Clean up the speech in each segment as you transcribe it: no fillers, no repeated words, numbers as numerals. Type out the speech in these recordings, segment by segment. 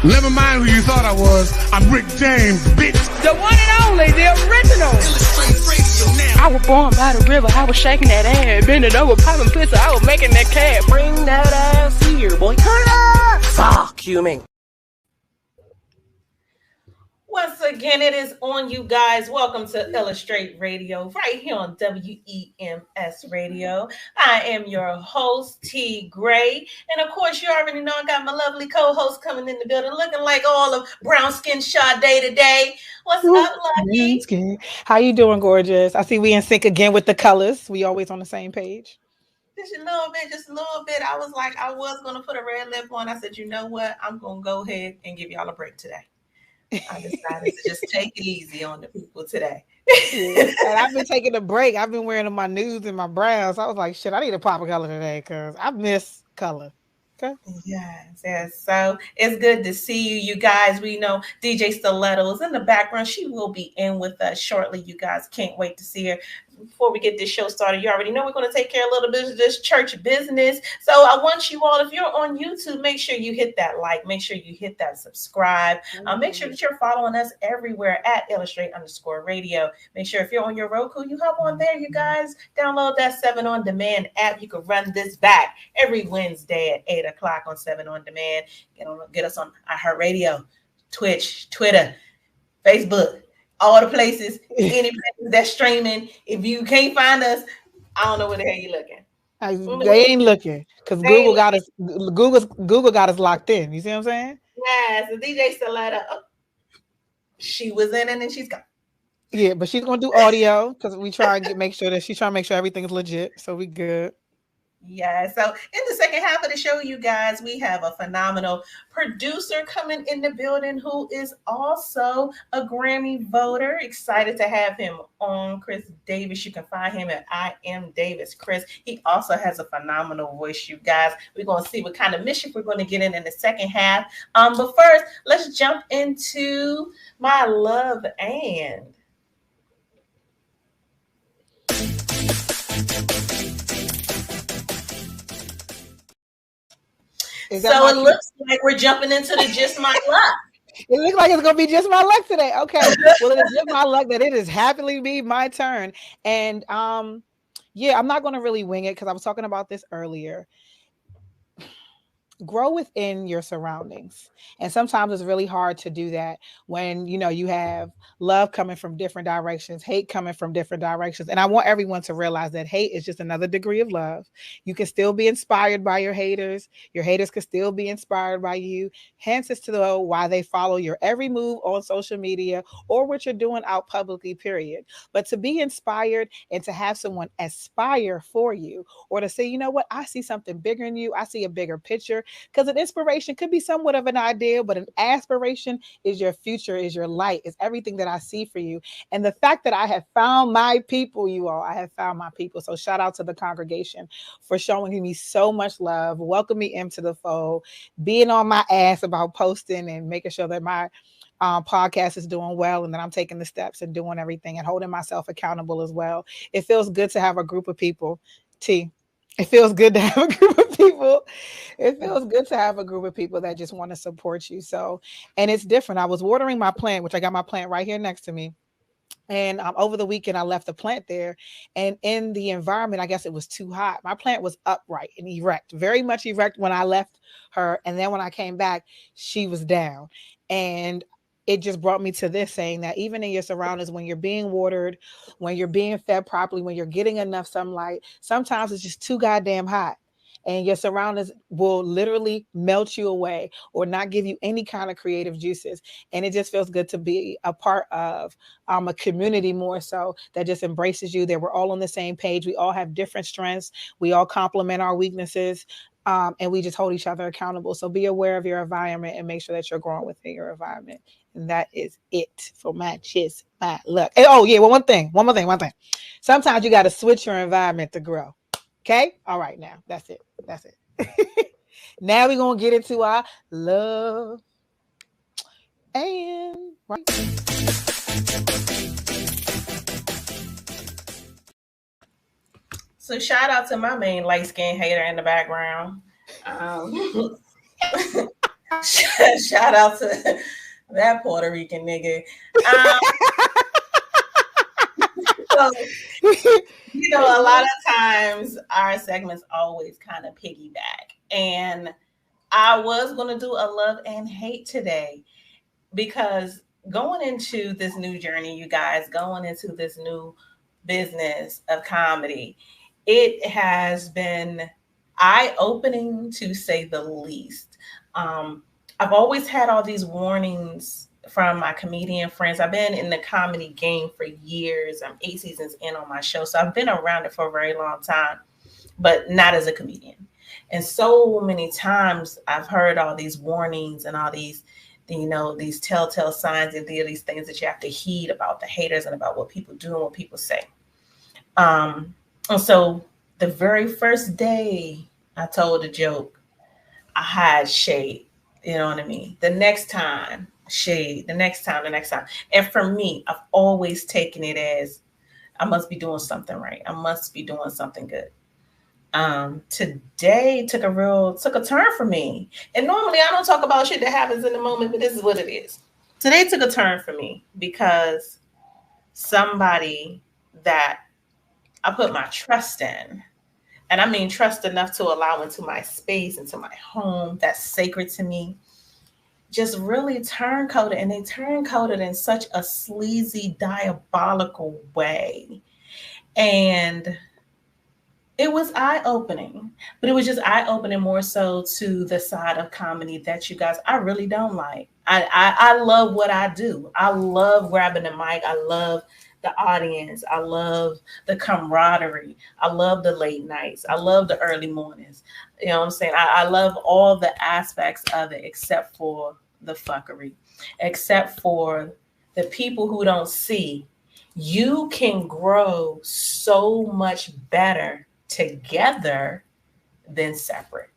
Never mind who you thought I was. I'm Rick James, bitch. The one and only, the original. I was born by the river. I was shaking that ass, bending over, popping pussy. I was making that cat. Bring that ass here, boy. Turn up. Fuck you, man. Once again, it is on, you guys. Welcome to Illustrate Radio, right here on WEMS Radio. I am your host, T. Gray. And of course, you already know I got my lovely co-host coming in the building, looking like all of brown skin Sade today. What's up, Lucky? How you doing, gorgeous? I see we in sync again with the colors. We always on the same page. Just a little bit. I was like, I was going to put a red lip on. I said, you know what? I'm going to go ahead and give y'all a break today. I decided to just take it easy on the people today. Yeah. And I've been taking a break. I've been wearing my nudes and my browns. I was like, shit, I need a pop of color today because I miss color. Okay. Yes. So it's good to see you guys. We know DJ Stiletto is in the background. She will be in with us shortly. You guys can't wait to see her. Before we get this show started, you already know we're going to take care of a little bit of this church business. So I want you all, if you're on YouTube, make sure you hit that like, make sure you hit that subscribe. Make sure that you're following us everywhere at Illustrate_Radio. Make sure if you're on your Roku, you hop on there, you guys. Download that 7 On Demand app. You can run this back every Wednesday at 8 o'clock on 7 On Demand. Get us on iHeartRadio, Twitch, Twitter, Facebook. All the places, any places that's streaming. If you can't find us, I don't know where the hell you're looking. They ain't looking because Google got us. Google got us locked in. You see what I'm saying? Yeah. So DJ Stiletto, she was in it and she's gone. Yeah, but she's gonna do audio because we try and make sure everything's legit. So we good. Yeah, so in the second half of the show, you guys, we have a phenomenal producer coming in the building who is also a Grammy voter. Excited to have him on, Chris Davis. You can find him at I Am Davis Chris. He also has a phenomenal voice, you guys. We're going to see what kind of mission we're going to get in the second half. But first, let's jump into my love and... So it looks like we're jumping into the Just My Luck. It looks like it's going to be Just My Luck today. Okay. Well, it is Just My Luck that it is happily be my turn. And I'm not going to really wing it because I was talking about this earlier. Grow within your surroundings. And sometimes it's really hard to do that when, you have love coming from different directions, hate coming from different directions. And I want everyone to realize that hate is just another degree of love. You can still be inspired by your haters. Your haters can still be inspired by you. Hence, it's to know why they follow your every move on social media or what you're doing out publicly, period. But to be inspired and to have someone aspire for you or to say, you know what, I see something bigger in you. I see a bigger picture. Because an inspiration could be somewhat of an idea, but an aspiration is your future, is your light, is everything that I see for you. And the fact that I have found my people, you all, I have found my people. So shout out to the congregation for showing me so much love, welcoming me into the fold, being on my ass about posting and making sure that my podcast is doing well and that I'm taking the steps and doing everything and holding myself accountable as well. It feels good to have a group of people, It feels good to have a group of people. It feels good to have a group of people that just want to support you. So, and it's different. I was watering my plant, which I got my plant right here next to me. And over the weekend, I left the plant there. And in the environment, I guess it was too hot. My plant was upright and erect, very much erect when I left her. And then when I came back, she was down. And it just brought me to this, saying that even in your surroundings, when you're being watered, when you're being fed properly, when you're getting enough sunlight, sometimes it's just too goddamn hot. And your surroundings will literally melt you away or not give you any kind of creative juices. And it just feels good to be a part of a community more so that just embraces you, that we're all on the same page. We all have different strengths. We all complement our weaknesses. And we just hold each other accountable. So be aware of your environment and make sure that you're growing within your environment. And that is it for my Just My Luck. And, one more thing. Sometimes you got to switch your environment to grow. Okay? All right, now. That's it. Now we're going to get into our love. And right. So shout out to my main light-skinned hater in the background. Shout out to that Puerto Rican nigga. Um, so, a lot of times our segments always kind of piggyback. And I was going to do a love and hate today because going into this new journey, you guys, going into this new business of comedy, it has been eye-opening to say the least. I've always had all these warnings from my comedian friends. I've been in the comedy game for years. I'm 8 seasons in on my show, so I've been around it for a very long time, but not as a comedian. And so many times I've heard all these warnings and all these these telltale signs and these things that you have to heed about the haters and about what people do and what people say. And so the very first day I told a joke, I had shade. You know what I mean? The next time, shade. The next time. And for me, I've always taken it as I must be doing something right. I must be doing something good. Today took a turn for me. And normally I don't talk about shit that happens in the moment, but this is what it is. Today took a turn for me because somebody that I put my trust in, and I mean trust enough to allow into my space, into my home, that's sacred to me, just really turncoated. And they turncoated in such a sleazy, diabolical way. And it was eye-opening, but it was just eye-opening more so to the side of comedy that you guys, I really don't like. I love what I do. I love grabbing the mic. I love the audience. I love the camaraderie. I love the late nights. I love the early mornings. You know what I'm saying? I love all the aspects of it except for the fuckery, except for the people who don't see. You can grow so much better together than separate.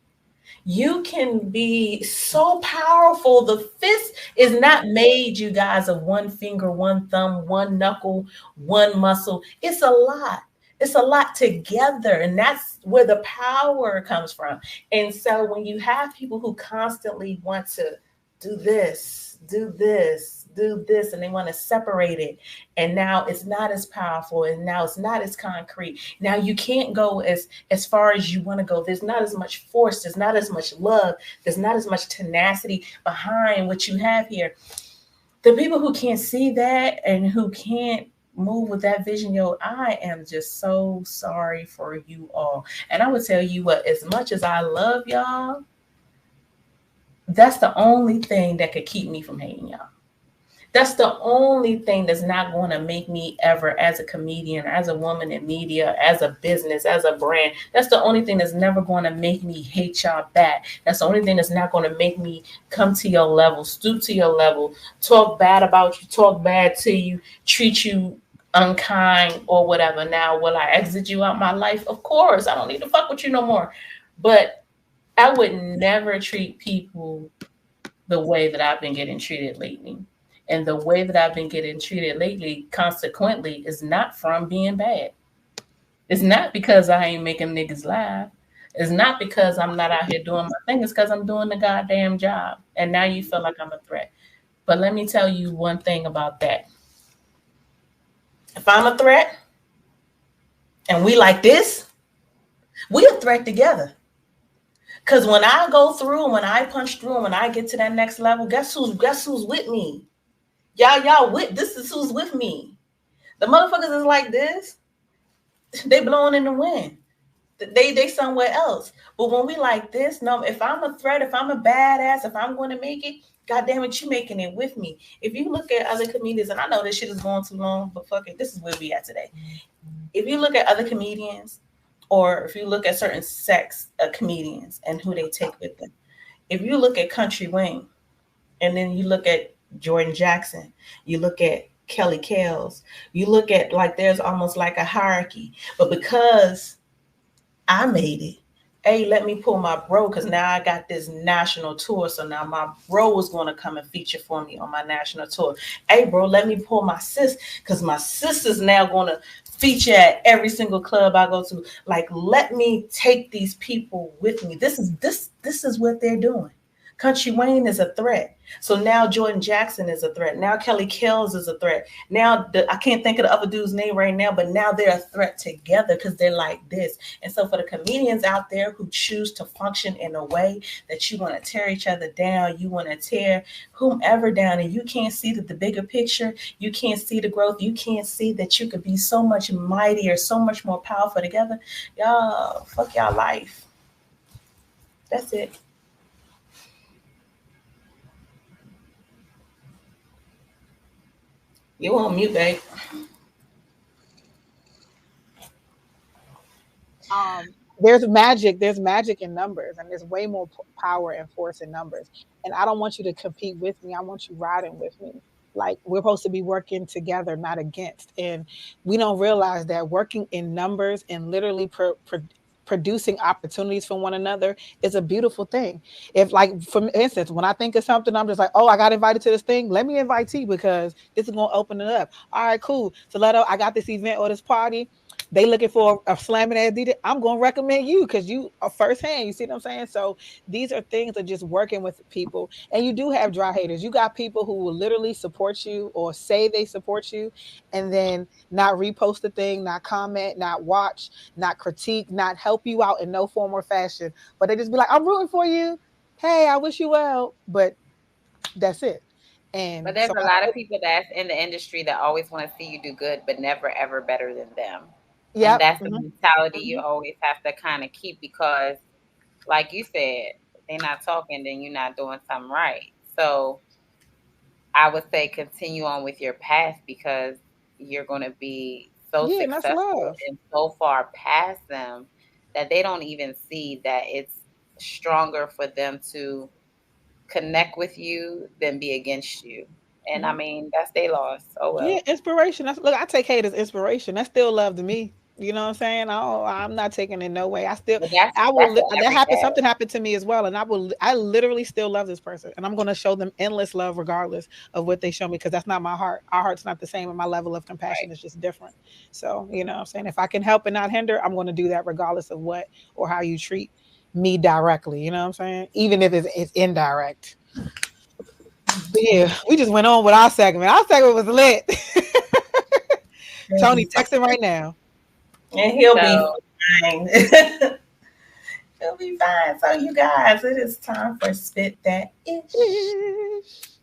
You can be so powerful. The fist is not made, you guys, of one finger, one thumb, one knuckle, one muscle. It's a lot. It's a lot together. And that's where the power comes from. And so when you have people who constantly want to do this, do this, do this, and they want to separate it, and now it's not as powerful, and now it's not as concrete. Now you can't go as far as you want to go. There's not as much force, there's not as much love, there's not as much tenacity behind what you have here. The people who can't see that and who can't move with that vision, I am just so sorry for you all. And I would tell you what, as much as I love y'all, that's the only thing that could keep me from hating y'all. That's the only thing that's not going to make me ever, as a comedian, as a woman in media, as a business, as a brand, that's the only thing that's never going to make me hate y'all back. That's the only thing that's not going to make me come to your level, stoop to your level, talk bad about you, talk bad to you, treat you unkind or whatever. Now, will I exit you out my life? Of course. I don't need to fuck with you no more. But I would never treat people the way that I've been getting treated lately. And the way that I've been getting treated lately, consequently, is not from being bad. It's not because I ain't making niggas laugh. It's not because I'm not out here doing my thing. It's because I'm doing the goddamn job. And now you feel like I'm a threat. But let me tell you one thing about that. If I'm a threat and we like this, we a threat together. Because when I go through and when I punch through and when I get to that next level, guess who's with me? Y'all with, this is who's with me. The motherfuckers is like this. They blowing in the wind. They somewhere else. But when we like this, no, if I'm a threat, if I'm a badass, if I'm going to make it, God damn it, you making it with me. If you look at other comedians, and I know this shit is going too long, but fuck it, this is where we at today. If you look at other comedians, or if you look at certain sects of comedians and who they take with them, if you look at Country Wayne, and then you look at Jordan Jackson, you look at Kelly Kells, you look at, like, there's almost like a hierarchy. But because I made it, hey, let me pull my bro, because now I got this national tour. So now my bro is going to come and feature for me on my national tour. Hey, bro, let me pull my sis, because my sister's now going to feature at every single club I go to. Like, let me take these people with me. This is what they're doing. Country Wayne is a threat. So now Jordan Jackson is a threat. Now Kelly Kells is a threat. Now I can't think of the other dude's name right now, but now they're a threat together because they're like this. And so for the comedians out there who choose to function in a way that you want to tear each other down, you want to tear whomever down, and you can't see that the bigger picture, you can't see the growth, you can't see that you could be so much mightier, so much more powerful together, y'all, fuck y'all life. That's it. You on mute, babe. There's magic in numbers, and there's way more power and force in numbers. And I don't want you to compete with me. I want you riding with me. Like, we're supposed to be working together, not against. And we don't realize that working in numbers and literally producing opportunities for one another is a beautiful thing. If, like, for instance, when I think of something, I'm just like, oh, I got invited to this thing. Let me invite T because this is going to open it up. All right, cool. So I got this event or this party. They looking for a slamming ass DJ. I'm going to recommend you because you are firsthand. You see what I'm saying? So these are things of just working with people. And you do have dry haters. You got people who will literally support you or say they support you and then not repost the thing, not comment, not watch, not critique, not help you out in no form or fashion. But they just be like, I'm rooting for you. Hey, I wish you well. But that's it. But there's a lot of people that's in the industry that always want to see you do good, but never ever better than them. Yeah, and that's the mentality you always have to kind of keep because, like you said, they're not talking, then you're not doing something right. So I would say continue on with your path because you're going to be so successful and so far past them that they don't even see that it's stronger for them to connect with you than be against you. And I mean, that's their loss. Oh well. Yeah, inspiration. Look, I take hate as inspiration. That's still love to me. You know what I'm saying? I'm not taking it in no way. That happened. Something happened to me as well. And I literally still love this person. And I'm going to show them endless love regardless of what they show me. Cause that's not my heart. Our heart's not the same. And my level of compassion is just different. So, you know what I'm saying? If I can help and not hinder, I'm going to do that regardless of what or how you treat me directly. You know what I'm saying? Even if it's indirect. But yeah, we just went on with our segment. Our segment was lit. Tony, text him right now. And he'll be fine. He'll be fine. So you guys, it is time for Spit That Ish.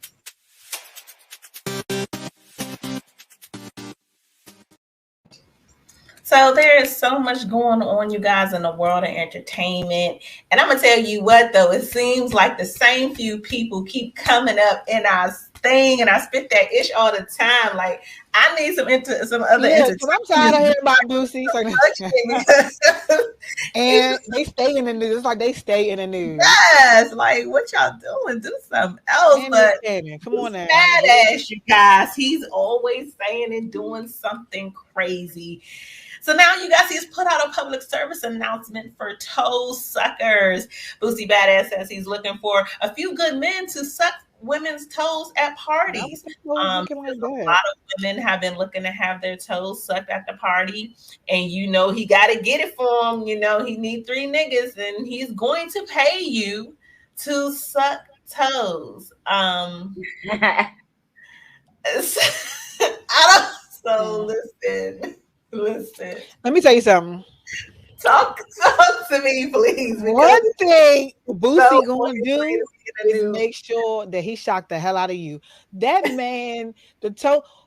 So there is so much going on, you guys, in the world of entertainment. And I'm going to tell you what, though, it seems like the same few people keep coming up in our thing, and I spit that ish all the time. Like, I need some other entertainment. I'm tired of hearing about Boosie. And they stay in the news. It's like they stay in the news. Yes, like, what y'all doing? Do something else. But come on now. Badass, you guys. He's always saying and doing something crazy. So now you guys, he's put out a public service announcement for toe suckers. Boosie Badass says he's looking for a few good men to suck women's toes at parties. A lot of women have been looking to have their toes sucked at the party, and you know he got to get it for them. You know he need 3 niggas, and he's going to pay you to suck toes. I don't. So listen. Let me tell you something. Talk to me, please. One thing Boosie gonna do is make sure that he shocked the hell out of you. That man,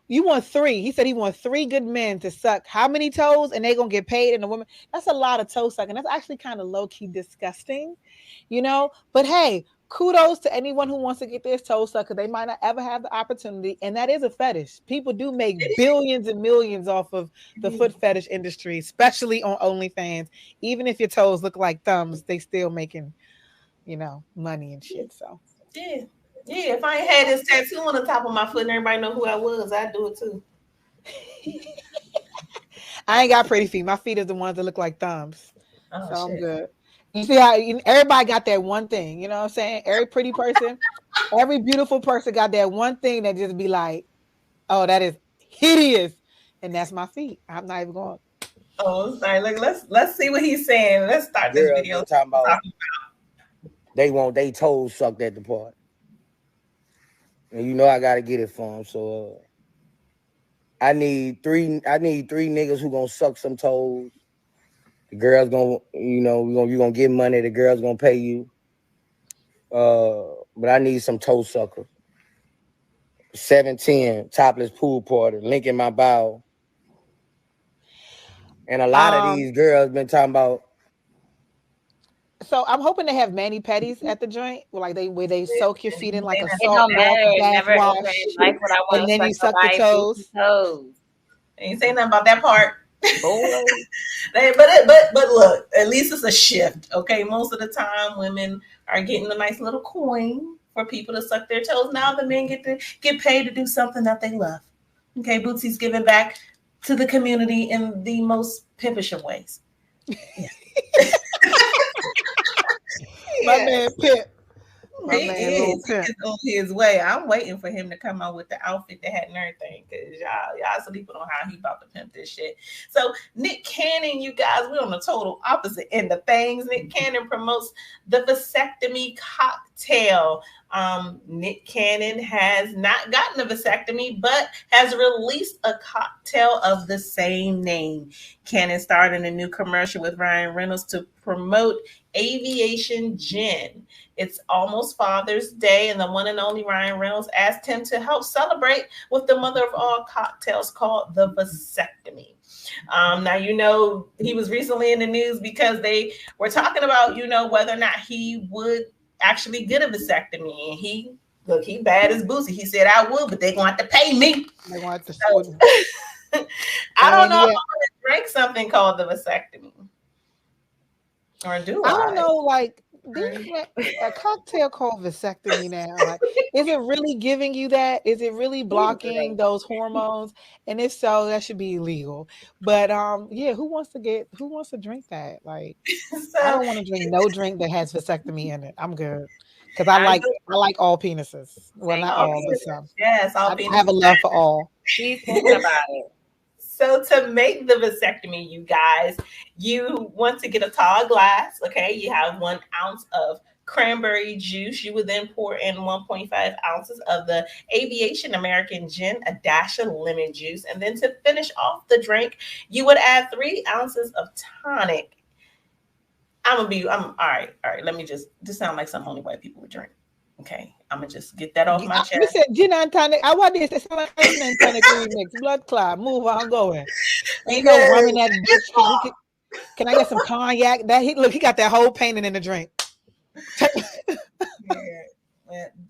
you want 3. He said he wants 3 good men to suck how many toes, and they gonna get paid. And the woman, that's a lot of toe sucking. That's actually kind of low key disgusting, you know. But hey, kudos to anyone who wants to get their toes sucked because they might not ever have the opportunity. And that is a fetish. People do make billions and millions off of the foot fetish industry, especially on OnlyFans. Even if your toes look like thumbs, they still making, you know, money and shit. So yeah. If I ain't had this tattoo on the top of my foot and everybody know who I was, I'd do it too. I ain't got pretty feet. My feet is the ones that look like thumbs. So I'm good. You see how everybody got that one thing, you know what I'm saying? Every pretty person, every beautiful person got that one thing that just be like, oh, that is hideous. And that's my feet. I'm not even going. Oh, sorry. Look, let's see what he's saying. Let's start this video. Talking about they want they toes sucked at the party. And you know I gotta get it for them. So I need three niggas who gonna suck some toes. The girl's gonna, you know, you gonna get money, the girl's gonna pay you. But I need some toe suckers. 710, topless pool party, link in my bio. And a lot of these girls been talking about. So I'm hoping they have mani-pedis at the joint, where they soak your feet in like a It salt don't matter. bath Never wash, like what I want. and then you suck the toes. Ain't saying nothing about that part. Boy. but look, at least it's a shift. Okay, most of the time women are getting a nice little coin for people to suck their toes. Now the men get paid to do something that they love. Okay, Bootsy's giving back to the community in the most pimpish of ways. Yeah. My man Pip. He is on his way. I'm waiting for him to come out with the outfit, the hat, and everything. Because y'all sleeping on how he about to pimp this shit. So Nick Cannon, you guys, we're on the total opposite end of things. Nick Cannon promotes the vasectomy cocktail. Nick Cannon has not gotten a vasectomy, but has released a cocktail of the same name. Cannon starred in a new commercial with Ryan Reynolds to promote aviation gin. It's almost Father's Day, and the one and only Ryan Reynolds asked him to help celebrate with the mother of all cocktails called the vasectomy. Now, you know, he was recently in the news because they were talking about, you know, whether or not he would actually get a vasectomy. And he bad as Boosie. He said, I would, but they're going to have to pay me. They want to. I don't know if I'm going to drink something called the vasectomy. Or do I? I don't know, like, a cocktail called vasectomy now. Like, is it really giving you that? Is it really blocking those hormones? And if so, that should be illegal. But yeah, who wants to drink that? Like, I don't want to drink no drink that has vasectomy in it. I'm good. Because I like all penises. Well, not all, but some. Yes, all penises. I have a love for all. She's thinking about it. So to make the vasectomy, you guys, you want to get a tall glass, okay? You have 1 ounce of cranberry juice. You would then pour in 1.5 ounces of the Aviation American Gin, a dash of lemon juice. And then to finish off the drink, you would add 3 ounces of tonic. All right. Let me this sound like something only white people would drink. Okay, I'm gonna just get that off my chest. You said gin and tonic. I want this to sound like gin and tonic remix. Blood clot. Move on, going. Ain't no rum in that bitch. Can I get some cognac? He got that whole painting in the drink.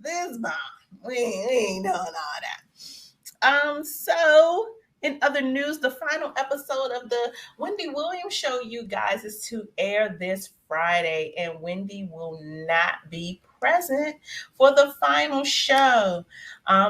This bomb. We ain't doing all that. So in other news, the final episode of the Wendy Williams show, you guys, is to air this Friday, and Wendy will not be present for the final show.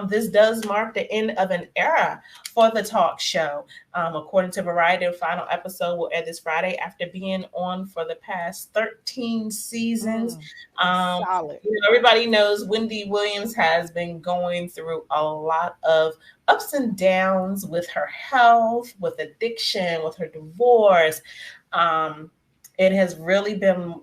This does mark the end of an era for the talk show. According to Variety, the final episode will air this Friday after being on for the past 13 seasons. Solid. Everybody knows Wendy Williams has been going through a lot of ups and downs with her health, with addiction, with her divorce. It has really been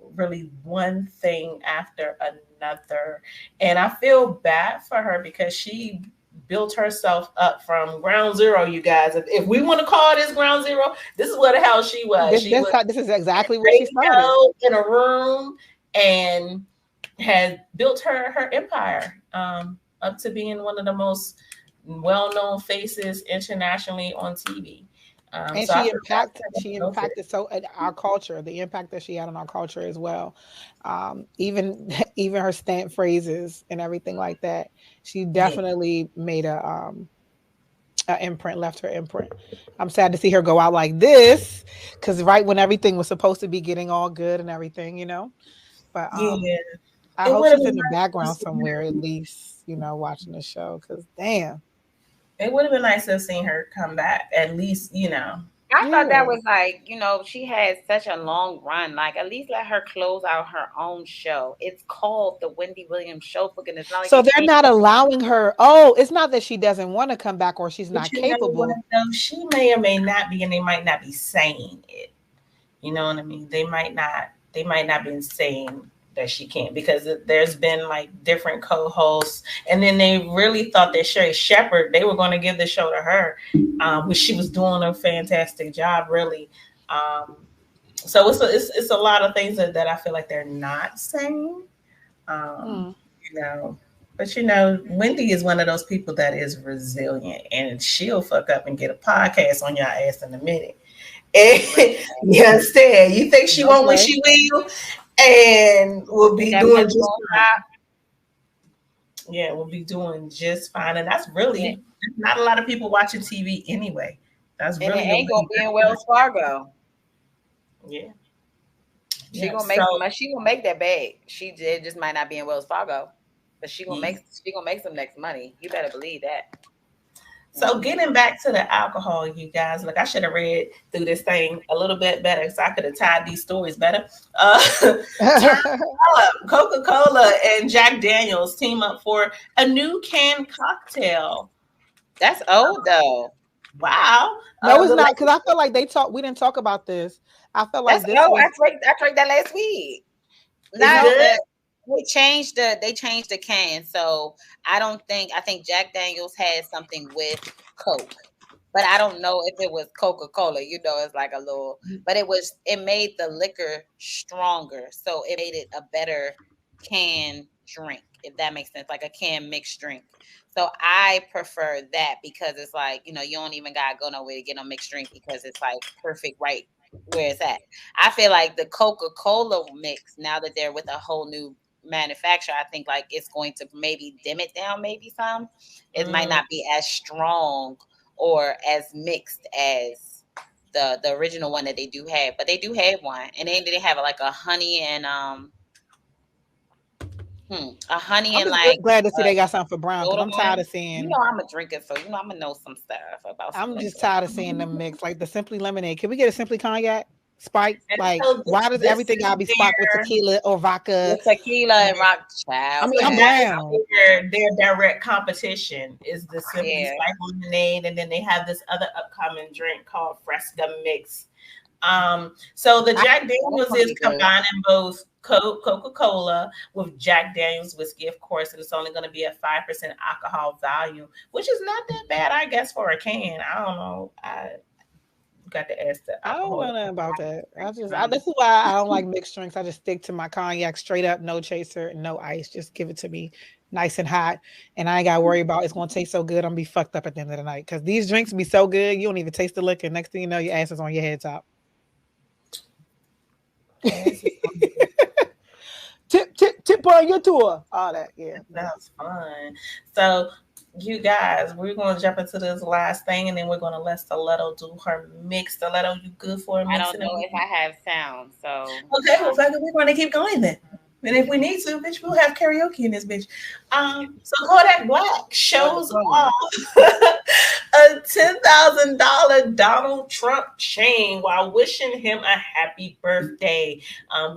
one thing after another. And I feel bad for her because she built herself up from ground zero, you guys. If we want to call this ground zero, this is what the hell she was. This is exactly where she started. In a room and had built her empire up to being one of the most well-known faces internationally on TV. And she impacted so our culture, the impact that she had on our culture as well. Even her stamp phrases and everything like that. She definitely made a imprint, left her imprint. I'm sad to see her go out like this, because right when everything was supposed to be getting all good and everything, you know. But I hope she's in the background somewhere, at least, you know, watching the show, because damn. It would have been nice to have seen her come back, at least, you know. I thought that was like, you know, she had such a long run. Like, at least let her close out her own show. It's called the Wendy Williams Show. For goodness, not like so they're not allowing her. Oh, it's not that she doesn't want to come back or she's not capable. She may or may not be, and they might not be saying it. You know what I mean? They might not be saying that she can't, because there's been like different co-hosts, and then they really thought that Sherry Shepherd, they were going to give the show to her, which she was doing a fantastic job, really. So it's a lot of things that I feel like they're not saying, you know. But you know, Wendy is one of those people that is resilient, and she'll fuck up and get a podcast on your ass in a minute. And you understand? You think she won't when she will, and will be doing just fine. Yeah, we'll be doing just fine, and that's really not a lot of people watching TV anyway. That's really it ain't gonna be in Wells Fargo. Yeah. She gonna make that bag. She just might not be in Wells Fargo, but she gonna make some next money. You better believe that. So getting back to the alcohol, you guys, look, I should have read through this thing a little bit better, so I could have tied these stories better. Coca-Cola and Jack Daniels team up for a new canned cocktail. That's old though. Wow. No, it's not, because I feel like we didn't talk about this. I felt like I drank that last week. They changed the can, so I think Jack Daniels had something with Coke, but I don't know if it was Coca-Cola. You know, it's like a little, but it made the liquor stronger, so it made it a better can drink, if that makes sense, like a can mixed drink. So I prefer that, because it's like, you know, you don't even gotta go nowhere to get no mixed drink, because it's like perfect right where it's at. I feel like the Coca-Cola mix, now that they're with a whole new manufacturer, I think like it's going to maybe dim it down, maybe some. It might not be as strong or as mixed as the original one that they do have, but they do have one, and then they have like a honey and I'm glad to see they got something for brown, because I'm tired of seeing. You know, I'm a drinker, so you know I'm gonna know some stuff about. I'm just tired of seeing them mix, like the Simply Lemonade. Can we get a Simply Cognac spike? Like, why does everything gotta be spiked with tequila or vodka? With tequila and rock child. I mean, I'm brown. Their direct competition is the Simply Spiked Lemonade, and then they have this other upcoming drink called Fresca Mix. So the Jack Daniels is combining both Coca-Cola with Jack Daniels whiskey, of course, and it's only going to be a 5% alcohol value, which is not that bad, I guess, for a can. I don't know. I got to ask that. I don't know nothing about that. This is why I don't like mixed drinks. I just stick to my cognac straight up, no chaser, no ice. Just give it to me nice and hot, and I ain't got to worry about it's going to taste so good I'm going to be fucked up at the end of the night, because these drinks be so good you don't even taste the liquor. Next thing you know, your ass is on your head top. tip on your tour, all that. Yeah, that's fun. So you guys, we're going to jump into this last thing, and then we're going to let Stiletto do her mix. Stiletto, you good for a mix? I don't know if I have sound, so okay, well, we're going to keep going then. And if we need to, bitch, we'll have karaoke in this bitch. So Kodak Black shows off a $10,000 Donald Trump chain while wishing him a happy birthday.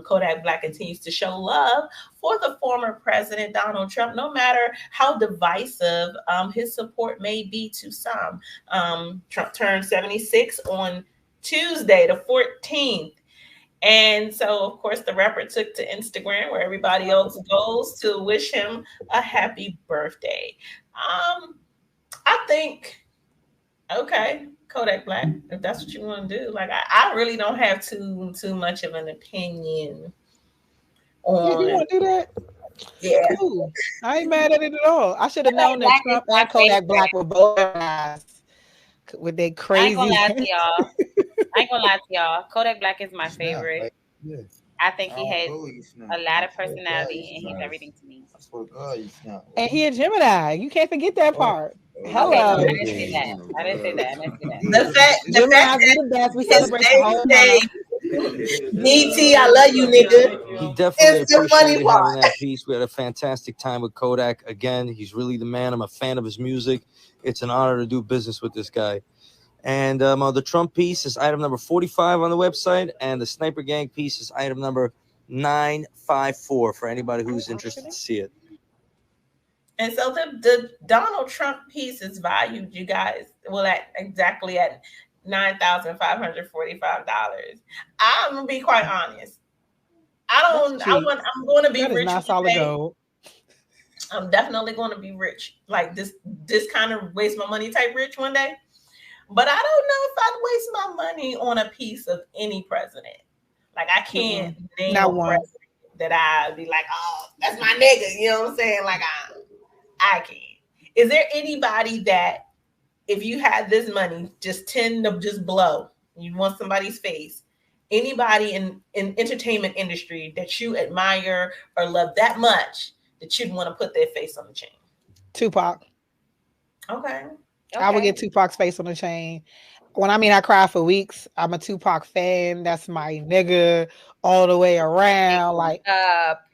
Kodak Black continues to show love for the former president, Donald Trump, no matter how divisive his support may be to some. Trump turned 76 on Tuesday, the 14th. And so, of course, the rapper took to Instagram, where everybody else goes, to wish him a happy birthday. I think, okay, Kodak Black, if that's what you want to do. Like, I really don't have too much of an opinion on. You want to do that? Yeah. Cool. I ain't mad at it at all. I should have known that Trump and Kodak Black were both guys with their crazy. I ain't gonna lie to y'all. Kodak Black is my favorite. I think he has a lot of personality, and he's everything to me. And he a Gemini. You can't forget that part. Hello. Okay, I didn't say that. The fact the best. We celebrate the whole month. DT, I love you, nigga. He definitely appreciated having that piece. We had a fantastic time with Kodak. Again, he's really the man. I'm a fan of his music. It's an honor to do business with this guy. And the Trump piece is item number 45 on the website, and the Sniper Gang piece is item number 954 for anybody who's interested to see it. And so the Donald Trump piece is valued, you guys, at $9,545. I'm gonna be quite honest. I'm going to be that rich. Is not solid gold. I'm definitely going to be rich. Like this kind of waste my money type rich one day. But I don't know if I'd waste my money on a piece of any president. Like I can't name a president that I'd be like, oh, that's my nigga. You know what I'm saying? Like I can't. Is there anybody that if you had this money, just tend to just blow, you want somebody's face, anybody in entertainment industry that you admire or love that much that you'd want to put their face on the chain? Tupac. Okay. I would get Tupac's face on the chain. When I cry for weeks, I'm a Tupac fan. That's my nigga all the way around. Like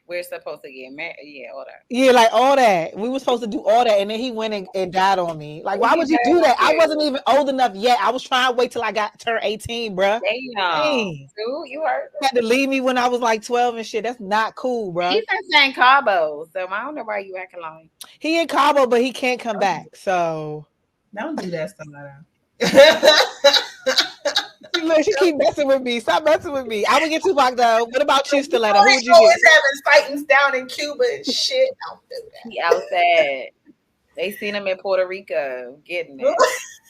we're supposed to get married. Yeah, all that. Yeah, like all that. We were supposed to do all that, and then he went and died on me. Like, why would you do that? I wasn't even old enough yet. I was trying to wait till I turned 18, bruh. Damn. Dude, you heard? You had to leave me when I was like 12 and shit. That's not cool, bruh. He's in San Cabo, so I don't know why you acting like he in Cabo, but he can't come back. So don't do that stuff like that. Look, she keep messing with me. Stop messing with me. I would get Tupac though. What about you, Stiletto? Who would you always get? Having sightings down in Cuba and shit. Don't do that. He outside. They seen him in Puerto Rico getting it.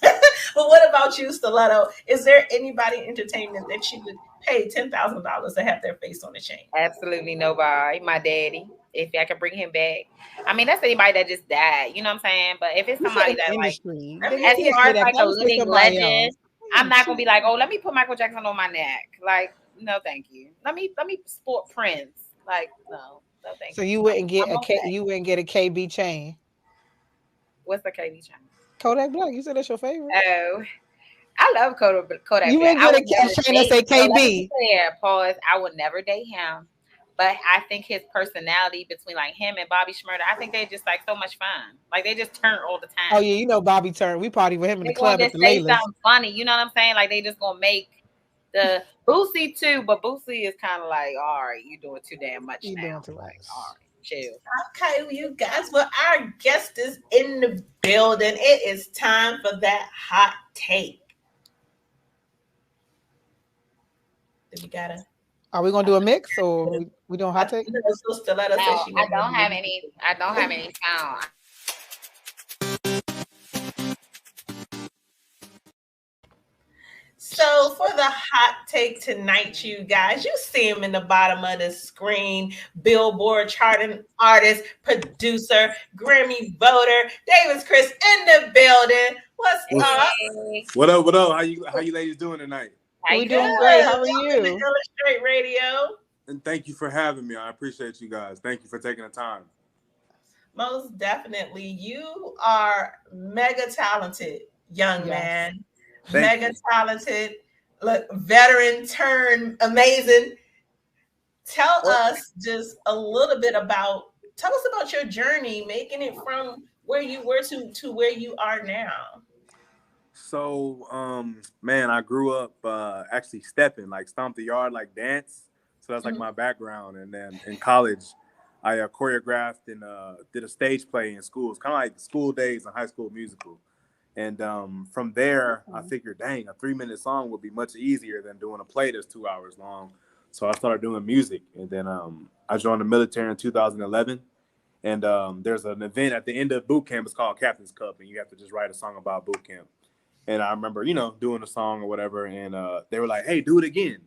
But what about you, Stiletto? Is there anybody in entertainment that you would pay $10,000 to have their face on the chain? Absolutely nobody. My daddy. If I could bring him back. I mean, that's anybody that just died. You know what I'm saying? But if it's somebody that industry, like, as far as like a living legend. I'm not gonna be like, oh, let me put Michael Jackson on my neck. Like, no, thank you. Let me sport Prince. Like, no, thank you. So you wouldn't get you wouldn't get a KB chain. What's the KB chain? Kodak Black. You said that's your favorite. Oh, I love Kodak Black. You wouldn't get a chain that say KB. Yeah, pause. I would never date him. But I think his personality between like him and Bobby Shmurda, I think they just like so much fun. Like they just turn all the time. Oh yeah, you know Bobby turned. We party with him in the club at the say something funny. You know what I'm saying? Like they just gonna make the Boosie too, but Boosie is kind of like, all right, you doing too damn much now. Doing too much. All right, chill. Okay, well, you guys. Well, our guest is in the building. It is time for that hot take. We gotta. Are we gonna do a mix or we doing hot take? No, I don't have any sound. So for the hot take tonight, you guys, you see him in the bottom of the screen. Billboard charting artist, producer, Grammy voter, Davis Chris in the building. What's up? What up? What up? How you ladies doing tonight? We doing great. How are you? Illustrate Radio. And thank you for having me. I appreciate you guys. Thank you for taking the time. Most definitely. You are mega talented, young man. Mega talented. Look, veteran turned amazing. Tell us just a little bit about your journey, making it from where you were to where you are now. So, man, I grew up actually stepping, like stomp the yard, like dance. So that's like my background. And then in college, I choreographed and did a stage play in schools, kind of like School Days and High School Musical. And from there, I figured, dang, a 3-minute song would be much easier than doing a play that's 2 hours long. So I started doing music. And then I joined the military in 2011. And there's an event at the end of boot camp. It's called Captain's Cup. And you have to just write a song about boot camp. And I remember, doing a song or whatever. And they were like, hey, do it again.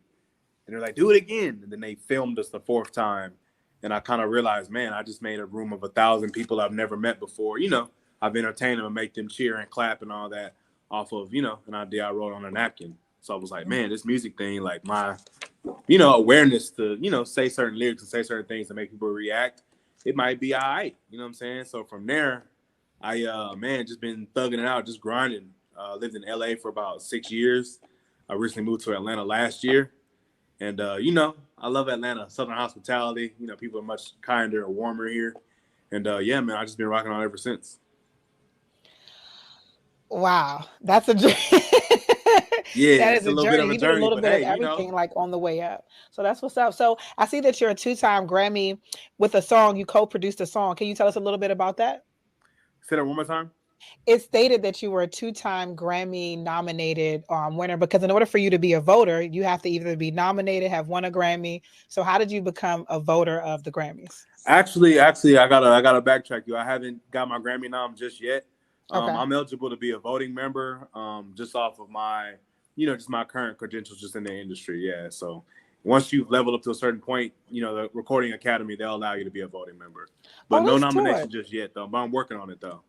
And they're like, do it again. And then they filmed us the 4th time. And I kind of realized, man, I just made a room of 1,000 people I've never met before. I've entertained them and make them cheer and clap and all that off of, an idea I wrote on a napkin. So I was like, man, this music thing, like my, awareness to, say certain lyrics and say certain things to make people react, it might be all right. You know what I'm saying? So from there, I, just been thugging it out, just grinding. Lived in LA for about 6 years. I recently moved to Atlanta last year. And, I love Atlanta, Southern hospitality. People are much kinder and warmer here. And, yeah, man, I've just been rocking on ever since. Wow. That's a journey. Yeah, that is a journey. You did a little bit of hey, everything like on the way up. So that's what's up. So I see that you're a 2-time Grammy with a song. You co-produced a song. Can you tell us a little bit about that? Say that one more time. It stated that you were a 2-time Grammy nominated winner, because in order for you to be a voter, you have to either be nominated, have won a Grammy. So how did you become a voter of the Grammys? Actually, I gotta backtrack you. I haven't got my Grammy nom just yet. Okay. I'm eligible to be a voting member, just off of my, just my current credentials just in the industry. Yeah. So once you've leveled up to a certain point, the Recording Academy, they'll allow you to be a voting member. But no nomination just yet, though. But I'm working on it, though.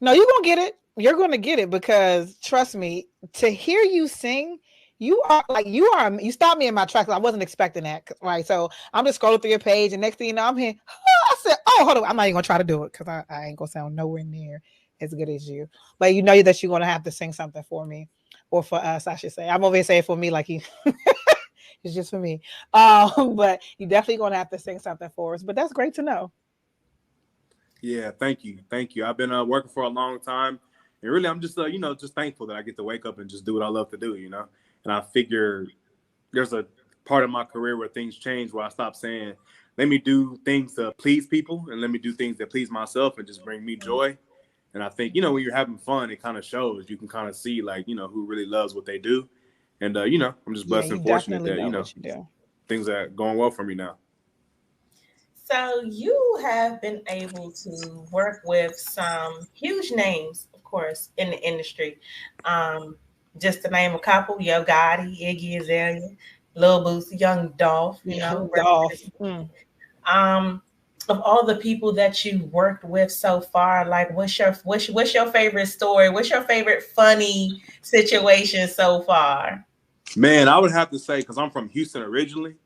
No, you're gonna get it. You're gonna get it, because trust me, to hear you sing, you stopped me in my tracks. I wasn't expecting that, right? So I'm just scrolling through your page, and next thing you know, I'm here. I said, "Oh, hold on, I'm not even gonna try to do it, because I ain't gonna sound nowhere near as good as you." But you know that you're gonna have to sing something for me, or for us, I should say. I'm over here saying for me, like you. It's just for me. But you definitely gonna have to sing something for us. But that's great to know. Yeah, thank you. I've been working for a long time, and really, I'm just just thankful that I get to wake up and just do what I love to do, And I figure there's a part of my career where things change, where I stop saying, let me do things to please people, and let me do things that please myself and just bring me joy. And I think, when you're having fun, it kind of shows. You can kind of see, like, who really loves what they do. And, I'm just blessed and fortunate that, things are going well for me now. So you have been able to work with some huge names, of course, in the industry. Just to name a couple: Yo Gotti, Iggy Azalea, Lil Boosie, Young Dolph. Dolph. Of all the people that you worked with so far, like what's your favorite story? What's your favorite funny situation so far? Man, I would have to say, because I'm from Houston originally.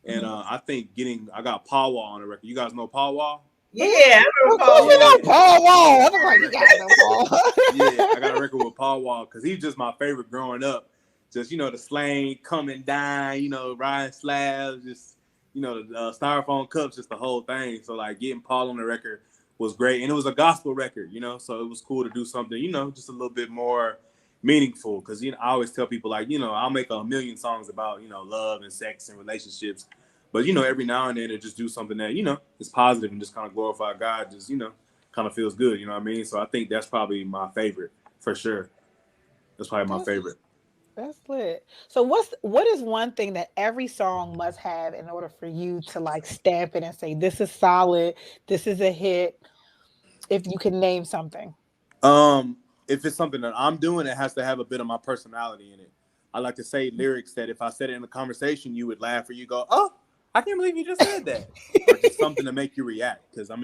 And I think I got Paul Wall on the record. You guys know Paul Wall? Yeah, I remember Paul Wall. Know Paul Wall. I was like, you gotta know Paul. Yeah, I got a record with Paul Wall, because he's just my favorite growing up. Just, the slang, coming down, riding slabs, just, the styrofoam cups, just the whole thing. So, like, getting Paul on the record was great. And it was a gospel record, so it was cool to do something, just a little bit more meaningful, because I always tell people, like, I'll make a million songs about love and sex and relationships, but every now and then to just do something that is positive and just kind of glorify God, just kind of feels good, you know what I mean? So I think that's probably my favorite for sure. That's probably my favorite. That's lit. So what is one thing that every song must have in order for you to like stamp it and say this is solid, this is a hit, if you can name something? If it's something that I'm doing, it has to have a bit of my personality in it. I like to say lyrics that if I said it in a conversation, you would laugh, or you go, "Oh, I can't believe you just said that," or just something to make you react. Because I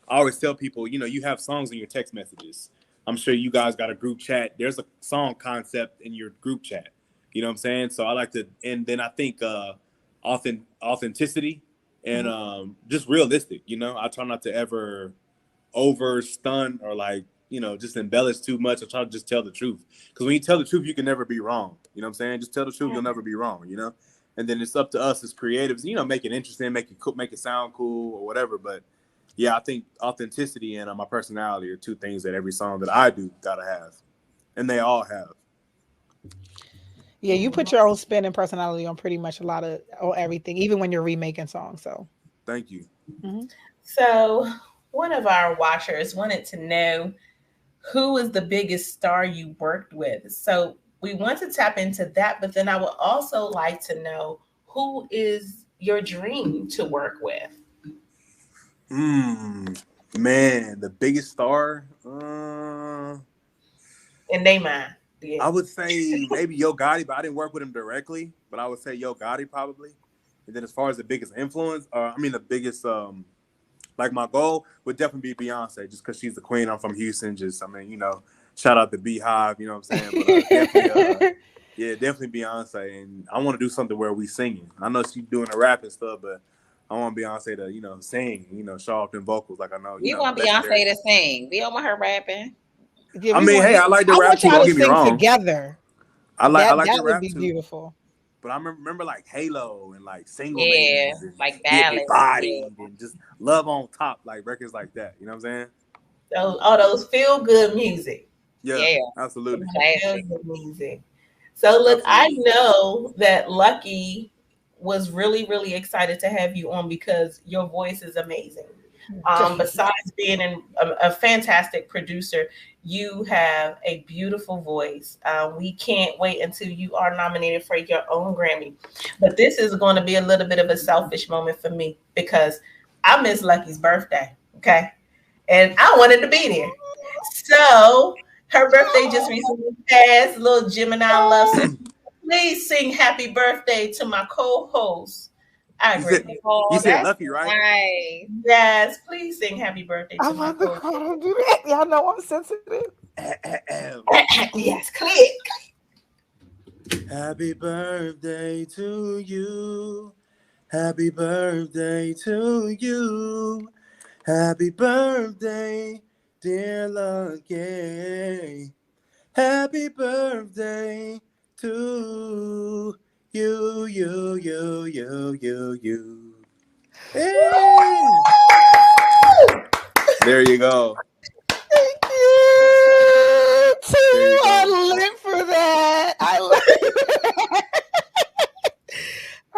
always tell people, you have songs in your text messages. I'm sure you guys got a group chat. There's a song concept in your group chat. You know what I'm saying? So I like to, and then I think authenticity and just realistic. I try not to ever over stun or like just embellish too much. I try to just tell the truth, because when you tell the truth, you can never be wrong. You know what I'm saying? Just tell the truth, you'll never be wrong. And then it's up to us as creatives, make it interesting, make it sound cool or whatever. But yeah, I think authenticity and my personality are two things that every song that I do gotta have, and they all have. Yeah, you put your own spin and personality on pretty much on everything, even when you're remaking songs. So thank you. Mm-hmm. So one of our watchers wanted to know who is the biggest star you worked with. So we want to tap into that, but then I would also like to know, who is your dream to work with? Man, the biggest star. In their mind. Yeah. I would say maybe Yo Gotti, but I didn't work with him directly. But I would say Yo Gotti probably. And then as far as the biggest influence, the biggest like my goal would definitely be Beyonce, just because she's the queen. I'm from Houston. Shout out to Beehive. You know what I'm saying? But definitely Beyonce. And I want to do something where we singing. I know she's doing the rap and stuff, but I want Beyonce to sing. Show off them vocals like I know. We want Beyonce to sing. We don't want her rapping. Yeah, I like the rap too. Don't get me wrong. Together. I like the rap too. That would be beautiful. But I remember like Halo and like Single Ladies and like Ballads, Body and just Love on Top, like records like that. You know what I'm saying? All those feel good music. Yeah, absolutely. Feel good music. So look, I know that Lucky was really, really excited to have you on because your voice is amazing. Besides being a fantastic producer, you have a beautiful voice. We can't wait until you are nominated for your own Grammy. But this is going to be a little bit of a selfish moment for me because I miss Lucky's birthday. Okay. And I wanted to be there. So her birthday just recently passed. Little Gemini love. So please sing happy birthday to my co-host. I greatly. You said That's Lucky, right? nice. Yes, please sing happy birthday to I'm my on the co-host. call and do that. Y'all know I'm sensitive. Yes, click. Happy birthday to you. Happy birthday to you. Happy birthday, dear Lucky. Happy birthday to you. Hey! There you go. Thank you. There you I go. live for that. I love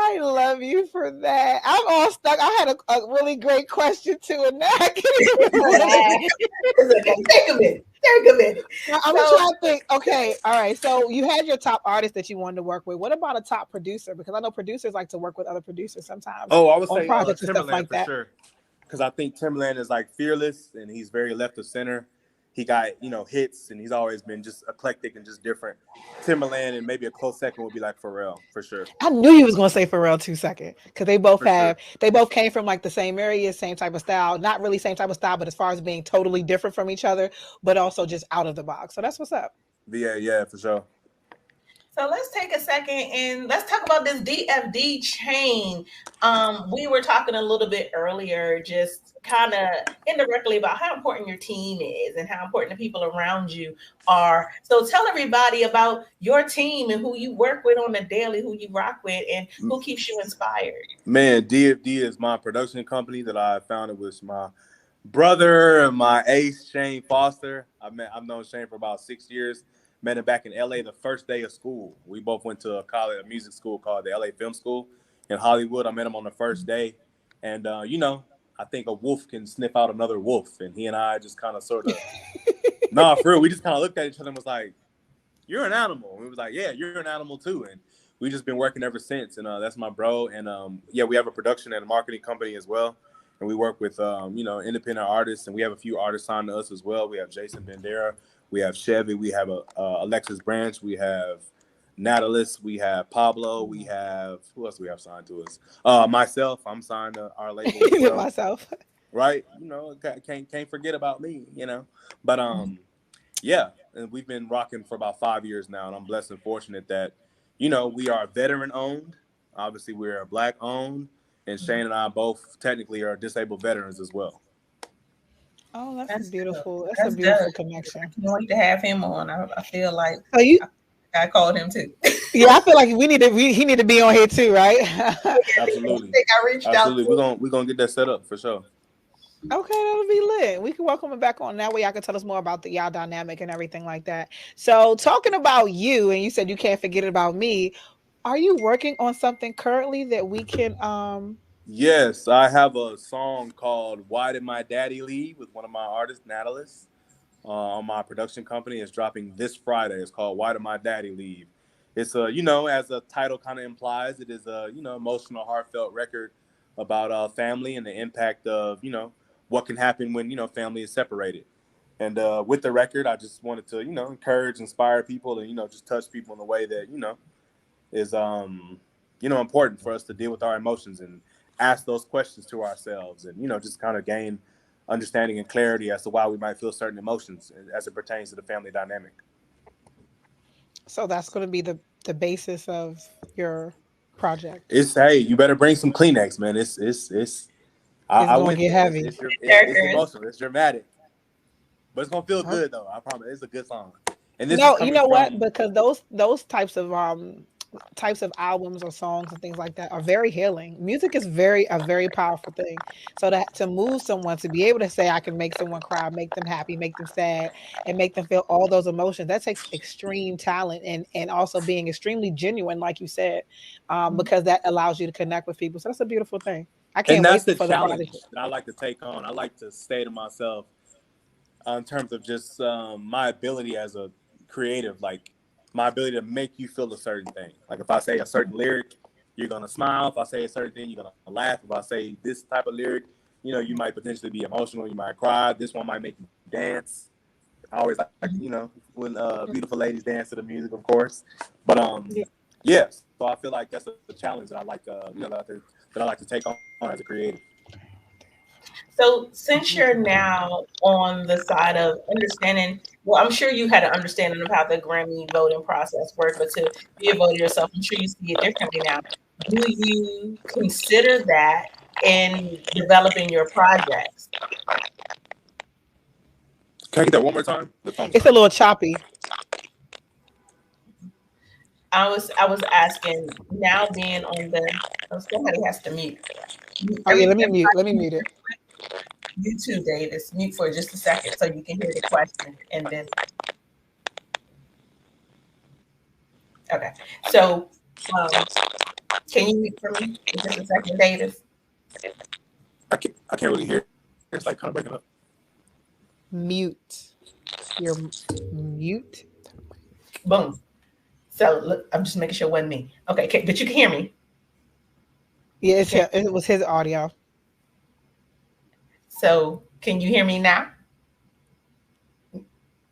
I love you for that. I'm all stuck. I had a really great question too, and now I can't even remember what it is. It's okay. Take a minute. Take a minute. I'm gonna try to think. Okay, all right. So you had your top artist that you wanted to work with. What about a top producer? Because I know producers like to work with other producers sometimes. Oh, I would on say projects and stuff Timberland like for that. sure. Because I think Timberland is like fearless and he's very left of center. He got, hits and he's always been just eclectic and just different. Timberland and maybe a close second would be like Pharrell for sure. I knew you was gonna say Pharrell 2 seconds because they both For sure. came from like the same area, same type of style. Not really same type of style, but as far as being totally different from each other, but also just out of the box. So that's what's up. Yeah, for sure. So let's take a second and let's talk about this DFD chain. We were talking a little bit earlier, just kind of indirectly about how important your team is and how important the people around you are. So tell everybody about your team and who you work with on the daily, who you rock with, and who keeps you inspired. Man, DFD is my production company that I founded with my brother and my ace, Shane Foster. I've known Shane for about 6 years. Met him back in LA the first day of school. We both went to a music school called the LA Film School in Hollywood. I met him on the first day. And, I think a wolf can sniff out another wolf. And he and I just kind of sort of, nah, for real, we just kind of looked at each other and was like, you're an animal. And we was like, yeah, you're an animal too. And we just been working ever since. And that's my bro. And, we have a production and a marketing company as well. And we work with, independent artists. And we have a few artists signed to us as well. We have Jason Bandera. We have Chevy. We have Alexis Branch. We have Natalis. We have Pablo. We have who else do we have signed to us? Myself. I'm signed to our label as well. Myself. Right. Can't forget about me. But yeah. And we've been rocking for about 5 years now, and I'm blessed and fortunate that we are veteran owned. Obviously, we're Black owned, and Shane and I both technically are disabled veterans as well. Oh, that's beautiful. That's a beautiful connection. I can't wait to have him on. I feel like I called him too. Yeah, I feel like he need to be on here too, right? Absolutely. I think I reached out. We're gonna get that set up for sure. Okay, that'll be lit. We can welcome him back on. That way, y'all can tell us more about y'all dynamic and everything like that. So, talking about you, and you said you can't forget about me. Are you working on something currently that we can? Yes, I have a song called "Why Did My Daddy Leave" with one of my artists, Natalis, on my production company. It's dropping this Friday. It's called "Why Did My Daddy Leave." It's as the title kind of implies, it is a emotional, heartfelt record about family and the impact of what can happen when family is separated. And with the record, I just wanted to encourage, inspire people, and just touch people in a way that is important for us to deal with our emotions and ask those questions to ourselves, and just kind of gain understanding and clarity as to why we might feel certain emotions as it pertains to the family dynamic. So that's going to be the basis of your project. It's you better bring some Kleenex, man. It's I going to get heavy. It's emotional. It's dramatic, but it's gonna feel good though. I promise. It's a good song. And this you know what? Because those types of albums or songs and things like that are very healing. Music is a very powerful thing. So to move someone, to be able to say I can make someone cry, make them happy, make them sad, and make them feel all those emotions, that takes extreme talent and also being extremely genuine, like you said, because that allows you to connect with people. So that's a beautiful thing. I can't that's wait the for the challenge party. that I like to take on. I like to say to myself, in terms of just my ability as a creative, like my ability to make you feel a certain thing. Like if I say a certain lyric, you're gonna smile. If I say a certain thing, you're gonna laugh. If I say this type of lyric, you might potentially be emotional. You might cry. This one might make you dance. I always like when beautiful ladies dance to the music, of course. But yeah. So I feel like that's a challenge that I like that I like to take on as a creative. So since you're now on the side of understanding, well, I'm sure you had an understanding of how the Grammy voting process worked, but to be a voter yourself, I'm sure you see it differently now. Do you consider that in developing your projects? Can I get that one more time? It's a little choppy. I was asking, now being on the, oh, somebody has to mute. Oh yeah, let me mute. Let me mute it. You too, Davis. Mute for just a second so you can hear the question, and then okay. So, can you mute for me for just a second, Davis? I can't really hear. It's like kind of breaking up. Mute. You're mute. Boom. So look, I'm just making sure it wasn't me. Okay, but you can hear me. Yeah, it was his audio. So can you hear me now?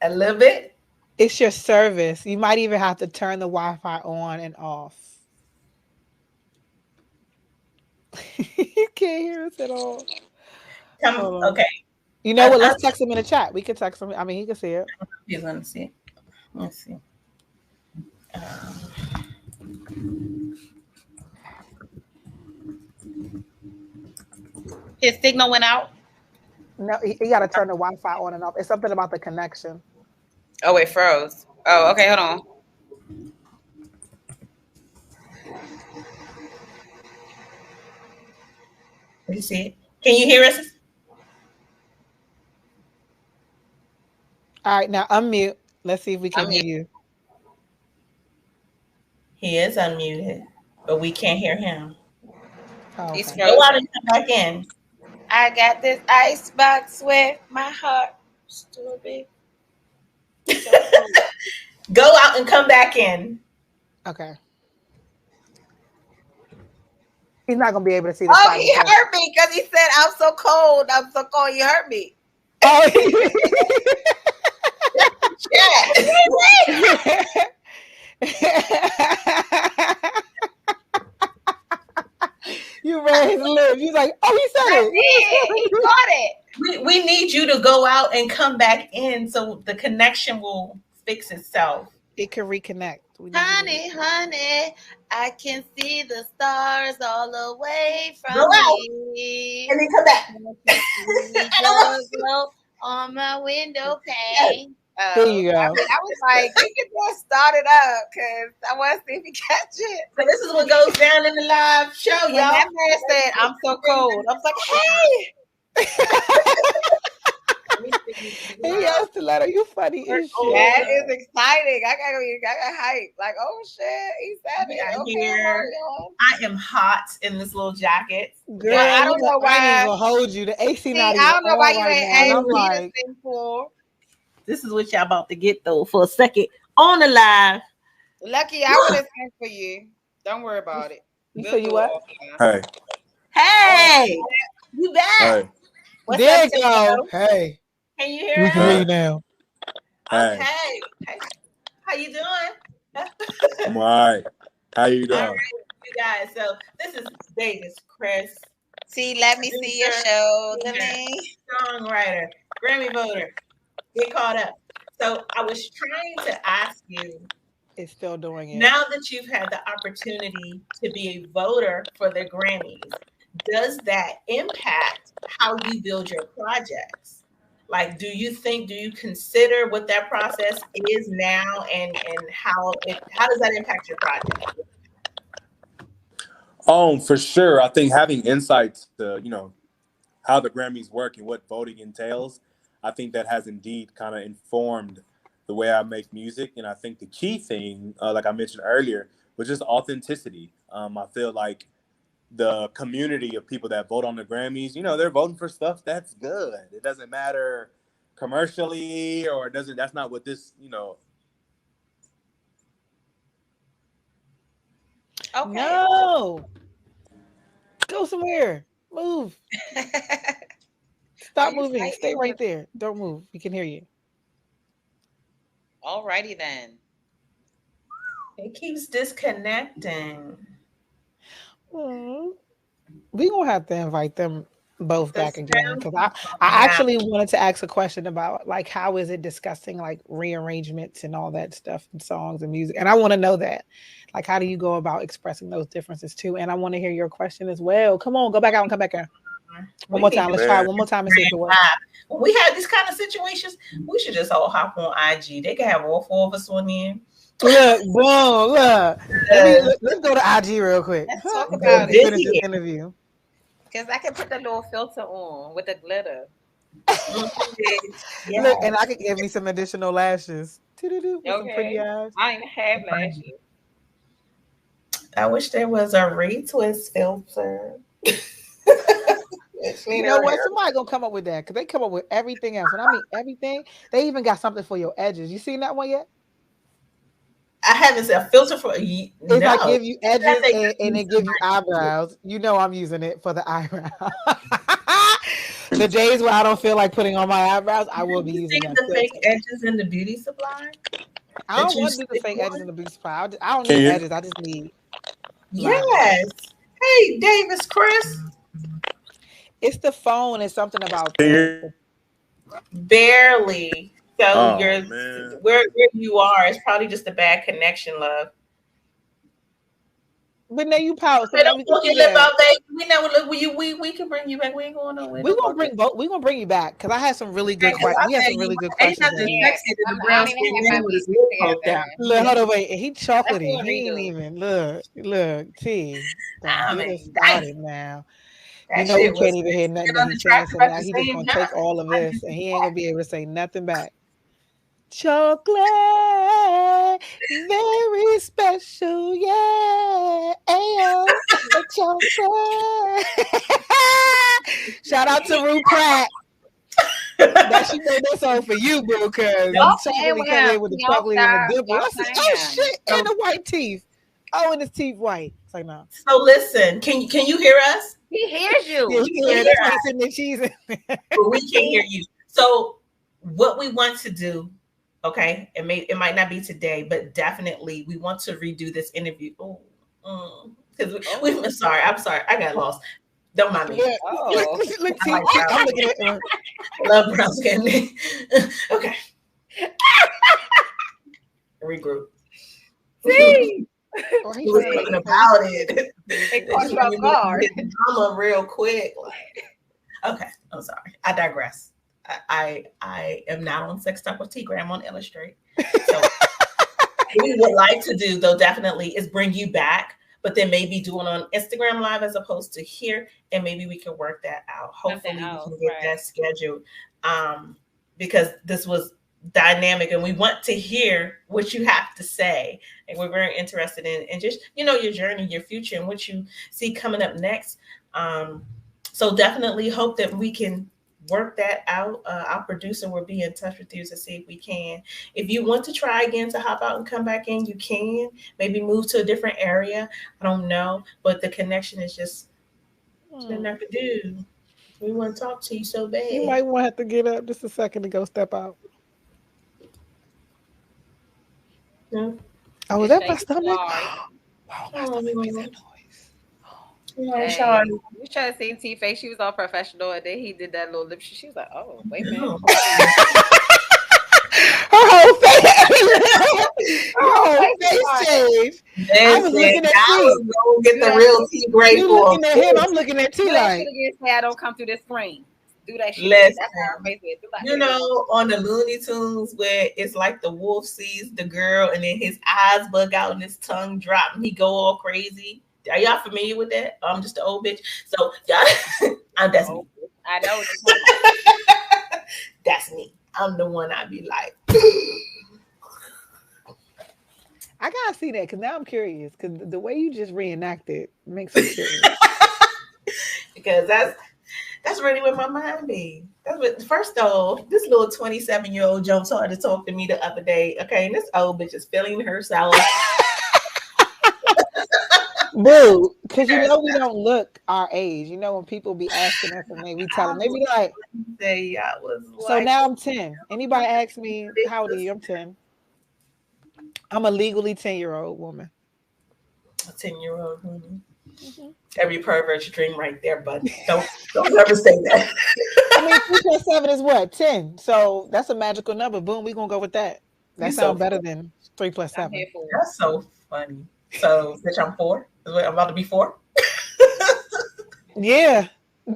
A little bit? It's your service. You might even have to turn the Wi-Fi on and off. You can't hear us at all. Okay. You know what? Let's text him in the chat. We can text him. I mean, he can see it. He's gonna see it. Let's see. His signal went out. No, he got to turn the Wi-Fi on and off. It's something about the connection. Oh, it froze. Oh, okay. Hold on. You see it? Can you hear us? All right, now unmute. Let's see if we can hear you. He is unmuted, but we can't hear him. Oh, okay. He's frozen. Go out and come back in. I got this ice box where my heart still be. Go out and come back in. Okay. He's not gonna be able to see the. Oh, he heard me because he said, "I'm so cold. I'm so cold." You heard me. Oh, you read his lips. He's like, "Oh, he said it. He caught it." We need you to go out and come back in so the connection will fix itself. It can reconnect. Honey, I can see the stars all away from me. And then come back. On my window pane. There you go. I was like, you can just start it up because I want to see if you catch it. So this is what goes down in the live show, y'all. That man said, "I'm so cold." I was like, "Hey." He asked to let her. You funny as shit. That is exciting. I got hype. Like, oh shit, he said it. Okay, I am hot in this little jacket. Girl, I don't know why. I ain't even hold you. The AC not even. I don't know why you right ain't I'm like, this is what y'all about to get though for a second on the live. Lucky, I would have sent for you. Don't worry about it. You say you what? Hey, you back? Hey. What's there up, you go. Hey. Can you hear us? We can hear you now. Okay. Hey. How you doing? I'm all right. How you doing? All right, you guys. So this is Davis, Chris. See, let me see your show. The link. Songwriter, Grammy voter. Get caught up. So I was trying to ask you. It's still doing it. Now that you've had the opportunity to be a voter for the Grammys, does that impact how you build your projects? Like, do you consider what that process is now and how does that impact your project? For sure. I think having insights to, how the Grammys work and what voting entails, I think that has indeed kind of informed the way I make music. And I think the key thing, like I mentioned earlier, was just authenticity. I feel like the community of people that vote on the Grammys, you know, they're voting for stuff that's good. It doesn't matter commercially, or it doesn't. That's not what this, you know. Okay. No. Go somewhere. Move. Stop moving. Stay right there. Don't move. We can hear you. Alrighty then. It keeps disconnecting. We're gonna have to invite them both back again, because I actually wanted to ask a question about, like, how is it discussing like rearrangements and all that stuff and songs and music, and I want to know that, like, how do you go about expressing those differences too? And I want to hear your question as well. Come on, go back out and come back in. One more time. Let's try one more time and see if it works. When we have these kind of situations, we should just all hop on IG. They can have all four of us on there. Look, boom, look. Let's go to IG real quick. Let's talk about it. Finish this interview. Because I can put the little filter on with the glitter. Yeah. Look, and I could give me some additional lashes. With some pretty eyes. I ain't have lashes. I wish there was a retwist filter. You know what? Somebody gonna come up with that, because they come up with everything else. And I mean everything. They even got something for your edges. You seen that one yet? I haven't seen a filter for it's like give you edges and it give you eyebrows. You know I'm using it for the eyebrow. The days where I don't feel like putting on my eyebrows, I will be using that. The fake edges in the beauty supply. I don't want to do the fake edges in the beauty supply. I don't need edges. I just need. Yes. Hey, Davis, Chris. It's the phone. It's something about barely. So where you are, it's probably just a bad connection, love. But now you pause. So don't you live out there. We know. Look, we can bring you back. We ain't going nowhere. We're gonna bring both. We're gonna bring you back, because I had some really good questions. We had some really good questions. Look, hold on, wait. He chocolatey. He ain't even look. T. Get started now. You know we can't even hear nothing that he's saying. So now he just gonna take all of this, and he ain't gonna be able to say nothing back. Chocolate, very special, yeah. Ayo, chocolate. Shout out to Rue Pratt. That she made that song for you, boo, because chocolate came in with the chocolate and the dimple. I said, oh shit, and the white teeth. Oh, and his teeth white. It's like, no. So listen, can you hear us? He hears you. Yeah, he can hear us. Sitting there cheesing. But we can't hear you. So what we want to do, okay, it might not be today, but definitely we want to redo this interview. Because I'm sorry, I got lost. Don't mind me. Yeah. Oh. Look, I'm looking at love brown skin. Okay. Regroup. See. He was thinking about it. It caught you off guard. Drama real quick. Okay, I'm sorry. I digress. I am not on Sex Talk with T-Gram. I'm on Illustrate. So what we would like to do, though, definitely is bring you back, but then maybe do it on Instagram Live as opposed to here, and maybe we can work that out. Hopefully we can get that scheduled, because this was dynamic, and we want to hear what you have to say, and we're very interested in just, you know, your journey, your future, and what you see coming up next. So definitely hope that we can work that out. Our producer will be in touch with you to see if we can. If you want to try again to hop out and come back in, you can. Maybe move to a different area. I don't know, but the connection is just enough to do. We want to talk to you so bad. You might want to have to get up just a second to go step out. No. Oh, was that my stomach? Wow, my stomach made that noise. You try to see T-Face. She was all professional, and then he did that little lip. She was like, "Oh, wait a minute." Her whole face changed. I was looking at T. Get the real T great for looking at him. I'm looking at T like, I don't come through this screen. Do that shit. Listen, that's you know, on the Looney Tunes where it's like the wolf sees the girl and then his eyes bug out and his tongue drop and he go all crazy. Are y'all familiar with that? I'm just an old bitch. So y'all, that's me. I know what you're talking about. That's me. I'm the one I'd be like. I gotta see that, because now I'm curious, because the way you just reenacted makes me curious. because that's really where my mind be. That's what. First off, this little 27-year-old Joe started to talk to me the other day. Okay, and this old bitch is feeling herself. Boo, because you know we don't look our age. You know when people be asking us and we tell them, they be like, I was so like, now I'm 10. Anybody ask me, how old are you? I'm 10. I'm a legally 10-year-old woman. a 10-year-old woman. Mm-hmm. Every pervert's dream right there, but don't ever say that. I mean, 3 plus 7 is what? 10. So that's a magical number. Boom, we're going to go with that. That sounds better than 3 plus 7. That's so funny. So, bitch, I'm 4. I'm about to be 4. Yeah,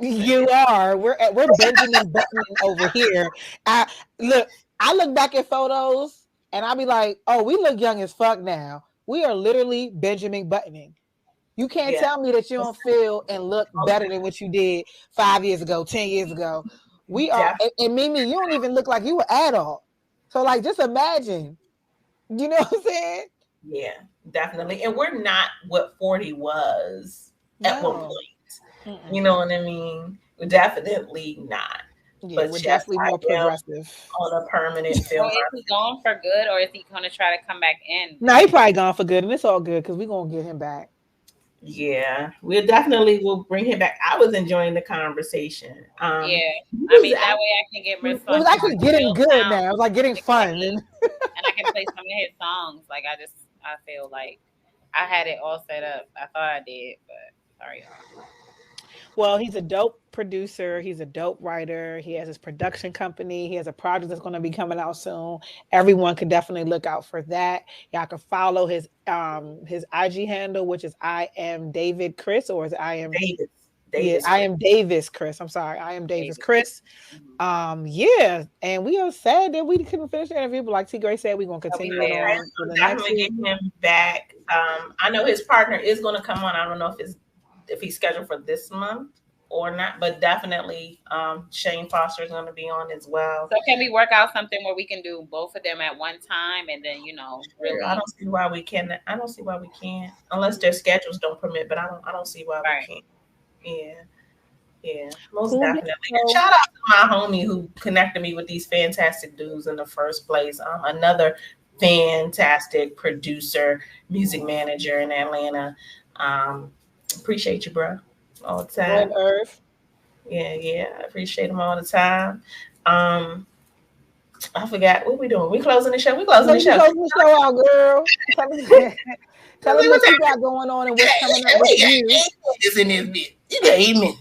you are. We're Benjamin Buttoning over here. I look back at photos and I'll be like, oh, we look young as fuck now. We are literally Benjamin Buttoning. You can't tell me that you don't feel and look better than what you did 5 years ago, 10 years ago. We are, and Mimi, you don't even look like you were adult. So, like, just imagine. You know what I'm saying? Yeah, definitely. And we're not what 40 was at one point. Mm-mm. You know what I mean? We're definitely not. Yeah, but we're definitely more progressive. On a permanent film. So is he gone for good or is he going to try to come back in? No, he probably gone for good. And it's all good because we're going to get him back. Yeah, we definitely will bring him back. I was enjoying the conversation. Yeah, I mean that way I can get response. It was actually getting good now. It was like getting fun, and I can play some of his songs. Like I feel like I had it all set up. I thought I did, but sorry, y'all. Well, he's a dope producer. He's a dope writer. He has his production company. He has a project that's going to be coming out soon. Everyone can definitely look out for that. Y'all can follow his IG handle, which is I am David Chris, or is I am Davis. Yeah, I am Davis Chris. I'm sorry, I am Davis Chris. Yeah, and we are sad that we couldn't finish the interview, but like T. Gray said, we're gonna continue it on for the next week. Get him back. I know his partner is going to come on. I don't know if he's scheduled for this month or not, but definitely Shane Foster is going to be on as well. So can we work out something where we can do both of them at one time and then really? I don't see why we can't. I don't see why we can't unless their schedules don't permit. But I don't see why we can't. Yeah, most definitely. And shout out to my homie who connected me with these fantastic dudes in the first place. Another fantastic producer, music manager in Atlanta. Appreciate you, bro, all the time. Good Earth. Yeah, I appreciate him all the time. I forgot what we doing. We closing the show. We closing the show. Closing the show out, girl. Tell us what you got going on and what's coming up with you. Is in this bit. You got 8 minutes.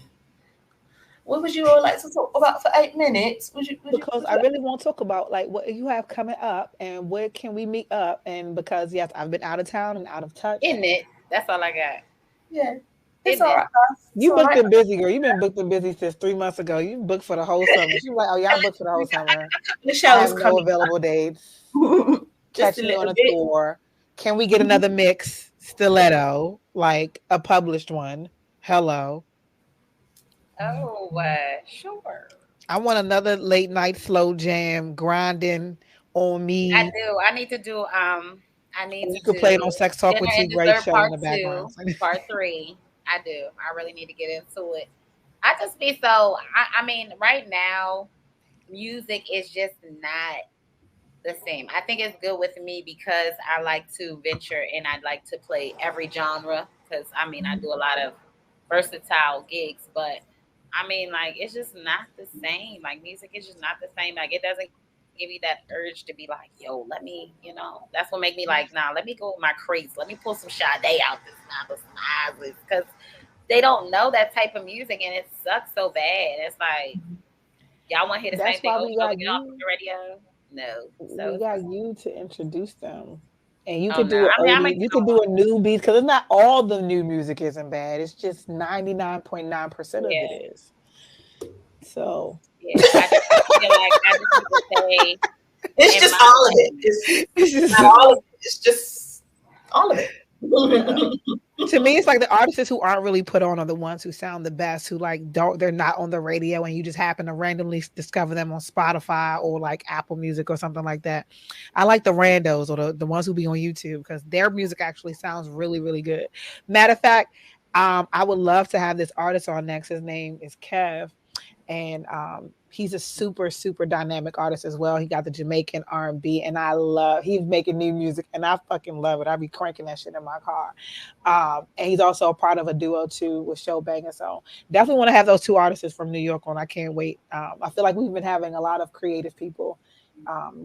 What would you all like to talk about for 8 minutes? Because I really want to talk about like what you have coming up and where can we meet up? And because yes, I've been out of town and out of touch. Isn't it? That's all I got. Yeah. It's all right. You booked and busy, girl. You've been booked and busy since 3 months ago. You booked for the whole summer. She's like, oh, y'all booked for the whole summer. The show is no available dates. Catch me on a tour. Can we get another mix stiletto, like a published one? Hello. Oh, sure. I want another late night slow jam grinding on me. I do. I need to do. You could play it on Sex Talk with T. Gray show in the background. Part 3. I do. I really need to get into it. I just be so. I mean, right now, music is just not the same. I think it's good with me because I like to venture and I like to play every genre. Because I mean, I do a lot of versatile gigs, but I mean, like, it's just not the same. Like, music is just not the same. Like, it doesn't give me that urge to be like, yo, let me, that's what make me like, nah, let me go with my crates. Let me pull some Sade out this because they don't know that type of music and it sucks so bad. It's like, y'all want to hear the same thing over and get off the radio? No. So we got you to introduce them. And you could do you could do a new beat because it's not all the new music isn't bad. It's just 99.9% of it is. So yeah, I just feel like I just need to say it's just all of it. It's just not all of it. It's just all of it. To me, it's like the artists who aren't really put on are the ones who sound the best, who like they're not on the radio and you just happen to randomly discover them on Spotify or like Apple Music or something like that. I like the randos or the ones who be on YouTube because their music actually sounds really, really good. Matter of fact, I would love to have this artist on next. His name is Kev, and he's a super dynamic artist as well. He got the Jamaican R&B, and he's making new music, and I fucking love it. I be cranking that shit in my car. And he's also a part of a duo too with Show Banging. So definitely want to have those two artists from New York on. I can't wait. I feel like we've been having a lot of creative people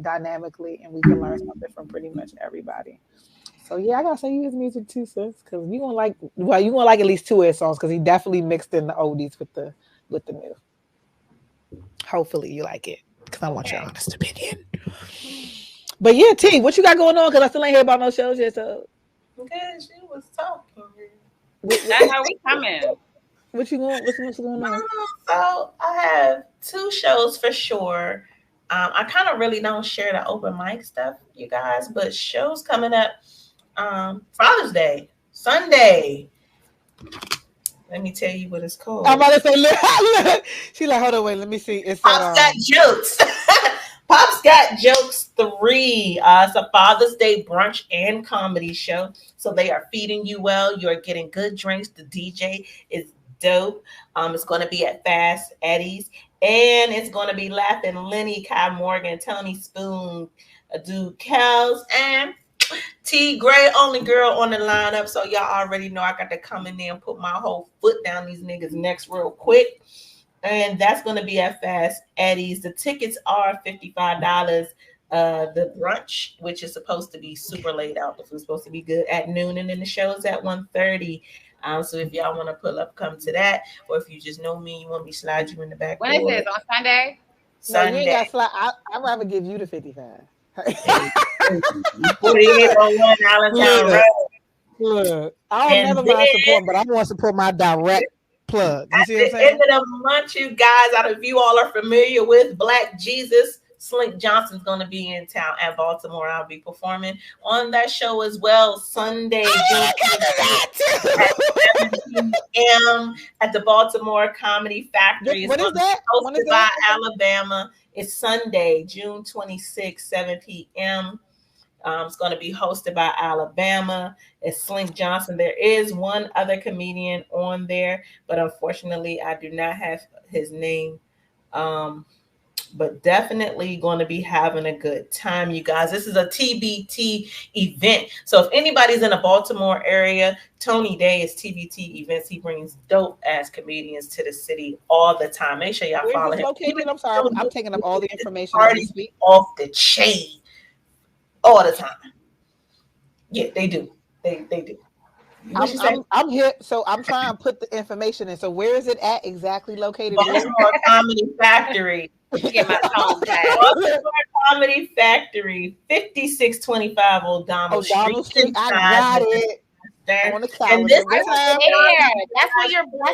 dynamically, and we can learn something from pretty much everybody. So yeah, I gotta say you his music too, sis, because you gonna like at least two of his songs, because he definitely mixed in the oldies with the new. Hopefully you like it, because I want your honest opinion. But yeah, T, what you got going on? Because I still ain't hear about no shows yet. So because you was talking. I know we coming. What's going on? So I have two shows for sure. I kind of really don't share the open mic stuff, you guys, but shows coming up. Father's Day, Sunday. Let me tell you what it's called. I'm about to say, look. She's like, hold on, wait, let me see. It's Pops Got Jokes. Pops Got Jokes 3. It's a Father's Day brunch and comedy show. So they are feeding you well. You're getting good drinks. The DJ is dope. It's going to be at Fast Eddie's. And it's going to be Laughing Lenny, Kai Morgan, Tony Spoon, Dude Kels, and T Gray, only girl on the lineup. So y'all already know I got to come in there and put my whole foot down these niggas' necks real quick. And that's going to be at Fast Eddie's. The tickets are $55. The brunch, which is supposed to be super late out, the food's supposed to be good at noon, and then the show is at 1:30. So if y'all want to pull up, come to that. Or if you just know me, you want me to slide you in the back. When is this? On Sunday? Sunday. No, you ain't got slide. I'd rather give you the 55. Put it on one Allentown Road. Look, I don't never mind supporting, but I want to support my direct plug. You see what I'm saying? At the end of the month, you guys, out of you all are familiar with Black Jesus, Slink Johnson's going to be in town at Baltimore. I'll be performing on that show as well Sunday, June 7 p.m. at the Baltimore Comedy Factory. What is that? Hosted by Alabama. It's Sunday, June 26, 7 p.m. It's going to be hosted by Alabama. It's Slink Johnson. There is one other comedian on there, but unfortunately, I do not have his name. But definitely going to be having a good time, you guys. This is a TBT event. So if anybody's in the Baltimore area, Tony Day is TBT events. He brings dope ass comedians to the city all the time. Make sure y'all follow him. Located? I'm sorry, I'm taking up all the information. Party off the chain all the time. Yeah, they do. They do. I'm here, so I'm trying to put the information in. So where is it at exactly located? Baltimore Comedy Factory. Get my phone back. Baltimore Comedy Factory, 5625 O'Donnell Street. I got it. On the calendar. That's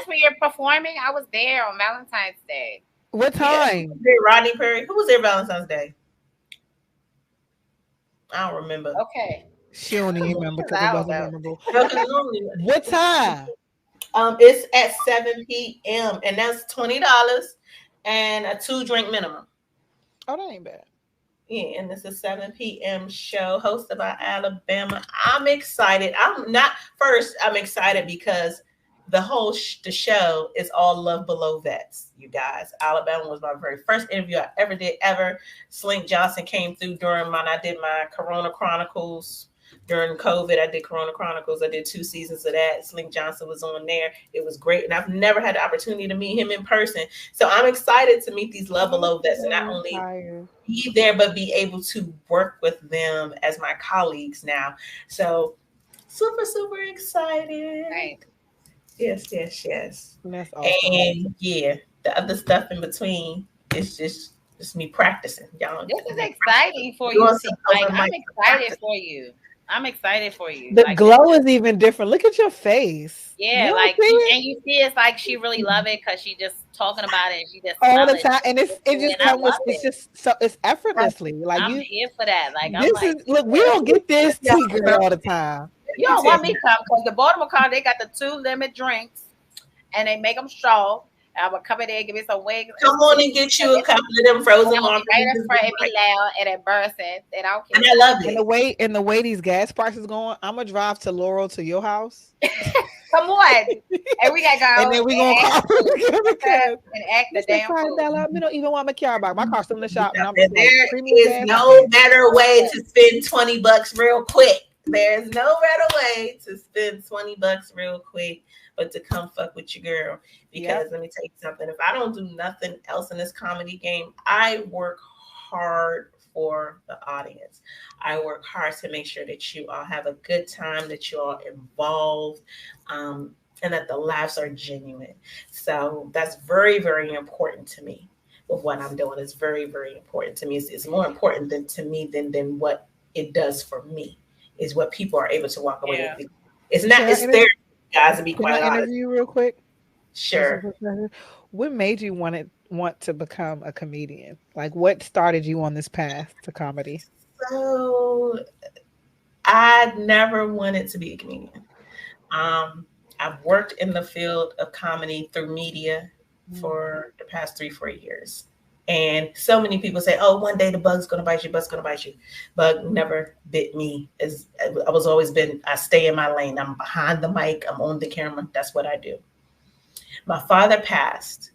where you're performing. I was there on Valentine's Day. What time? Yeah. Rodney Perry. Who was there Valentine's Day? I don't remember. Okay. She don't even remember because it wasn't memorable. What time? It's at 7 p.m. and that's $20 and a 2-drink minimum. Oh, that ain't bad. Yeah, and it's a 7 p.m. show hosted by Alabama. I'm excited. I'm excited because the show is all love below vets, you guys. Alabama was my very first interview I ever did ever. Slink Johnson came through during I did my Corona Chronicles. During COVID, I did Corona Chronicles. I did 2 seasons of that. Slink Johnson was on there. It was great. And I've never had the opportunity to meet him in person. So I'm excited to meet these love below vets and not only be there, but be able to work with them as my colleagues now. So super, super excited. Right. Yes. That's awesome. And yeah, the other stuff in between is just me practicing. Y'all, this is exciting for you. I'm excited for you. I'm excited for you. The glow is even different. Look at your face. Yeah, and you see it's like she really love it because she just talking about it and she just all the time. And it's effortlessly. Like I'm here for that. Like look, we don't get this girl all the time. You don't want me to come because the Baltimore Car, they got the 2 limit drinks and they make them straw. I'm gonna come in there and give me some wings. Come on and get you a couple of them frozen margaritas. Right in front and be loud and embarrassing. And I don't care. And I love it. And the way these gas prices going, I'm gonna drive to Laurel to your house. Come on, and we gotta go. And then we gonna call and act the damn fool. We don't even want my car back. My car's still in the shop. And I'm there is no better way to spend $20 real quick. There's no better way to spend $20 real quick, but to come fuck with your girl. Because let me tell you something. If I don't do nothing else in this comedy game, I work hard for the audience. I work hard to make sure that you all have a good time, that you all involved, and that the laughs are genuine. So that's very, very important to me. With what I'm doing, it's very, very important to me. It's more important than what it does for me. Is what people are able to walk away with. It's not. It's therapy, guys. To be quite honest. Interview you real quick. Sure. What made you want to become a comedian? Like, what started you on this path to comedy? So, I never wanted to be a comedian. I've worked in the field of comedy through media for the past 3-4 years. And so many people say, oh, one day the bug's going to bite you, bug's going to bite you. Bug never bit me. I stay in my lane. I'm behind the mic. I'm on the camera. That's what I do. My father passed.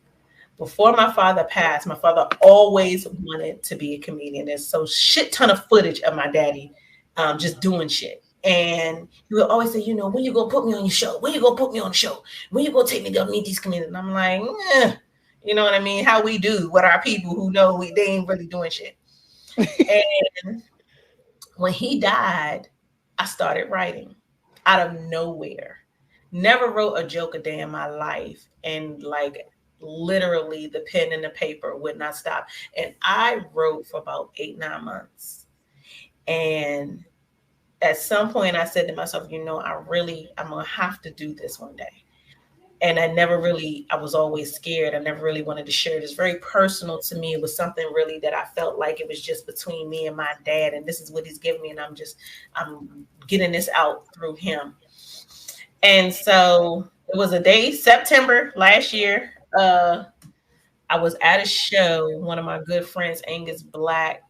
Before my father passed, my father always wanted to be a comedian. There's so shit ton of footage of my daddy just doing shit. And he would always say, when you going to put me on your show? When you going to put me on the show? When you going to take me to meet these comedians? And I'm like, you know what I mean? How we do with our people who know they ain't really doing shit. And when he died, I started writing out of nowhere. Never wrote a joke a day in my life. And like literally the pen and the paper would not stop. And I wrote for about 8-9 months. And at some point I said to myself, I'm going to have to do this one day. And I was always scared. I never really wanted to share it. It's very personal to me. It was something really that I felt like it was just between me and my dad. And this is what he's giving me. And I'm getting this out through him. And so it was a day, September last year. I was at a show. One of my good friends, Angus Black,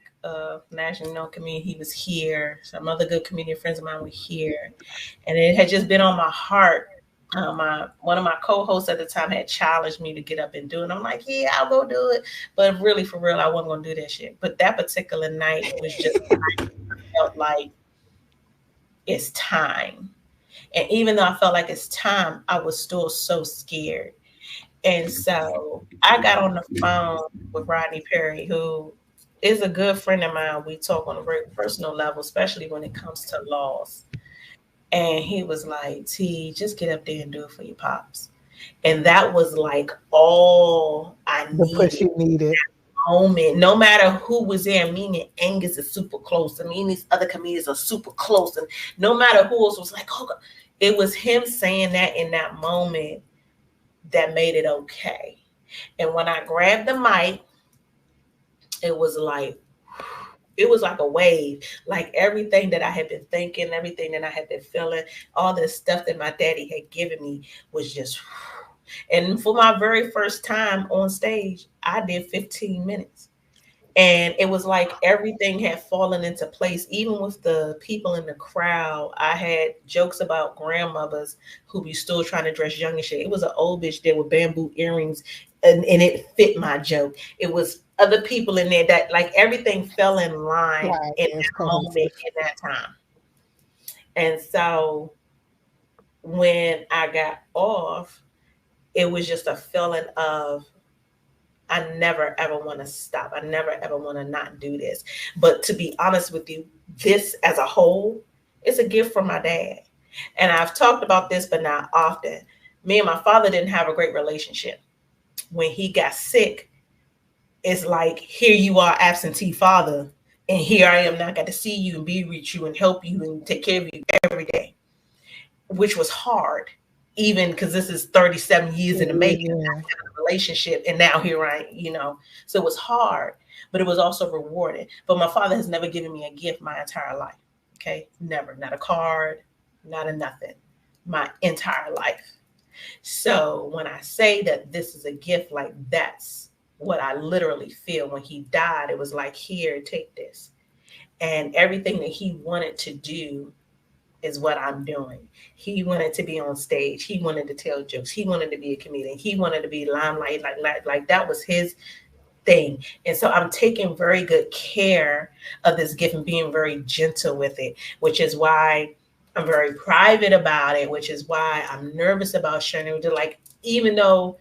national known comedian, he was here. Some other good comedian friends of mine were here. And it had just been on my heart. One of my co-hosts at the time had challenged me to get up and do it. I'm like, yeah, I'll go do it. But really, for real, I wasn't going to do that shit. But that particular night was just, I felt like it's time. And even though I felt like it's time, I was still so scared. And so I got on the phone with Rodney Perry, who is a good friend of mine. We talk on a very personal level, especially when it comes to laws. And he was like, T, just get up there and do it for your pops. And that was like all I needed. The push you needed. Moment. No matter who was there, me and Angus is super close. I mean, these other comedians are super close. And no matter who else was like, oh, God. It was him saying that in that moment that made it okay. And when I grabbed the mic, it was like a wave, like everything that I had been thinking, everything that I had been feeling, all the stuff that my daddy had given me was just, and for my very first time on stage, I did 15 minutes. And it was like everything had fallen into place. Even with the people in the crowd, I had jokes about grandmothers who be still trying to dress young and shit. It was an old bitch there with bamboo earrings, and it fit my joke. It was other people in there that like everything fell in line in that moment, in that time. And so when I got off, it was just a feeling of, I never, ever want to stop. I never, ever want to not do this. But to be honest with you, this as a whole is a gift from my dad. And I've talked about this, but not often. Me and my father didn't have a great relationship. When he got sick, it's like, here you are, absentee father, and here I am, not got to see you and be with you and help you and take care of you every day, which was hard. Even because this is 37 years in the making of that kind of relationship. And now here I, so it was hard, but it was also rewarding. But my father has never given me a gift my entire life. Okay. Never, not a card, not a nothing, my entire life. So when I say that this is a gift, like that's what I literally feel. When he died, it was like, here, take this. And everything that he wanted to do is what I'm doing. He wanted to be on stage. He wanted to tell jokes. He wanted to be a comedian. He wanted to be limelight. Like that was his thing. And so I'm taking very good care of this gift and being very gentle with it, which is why I'm very private about it, which is why I'm nervous about sharing it. Like, even though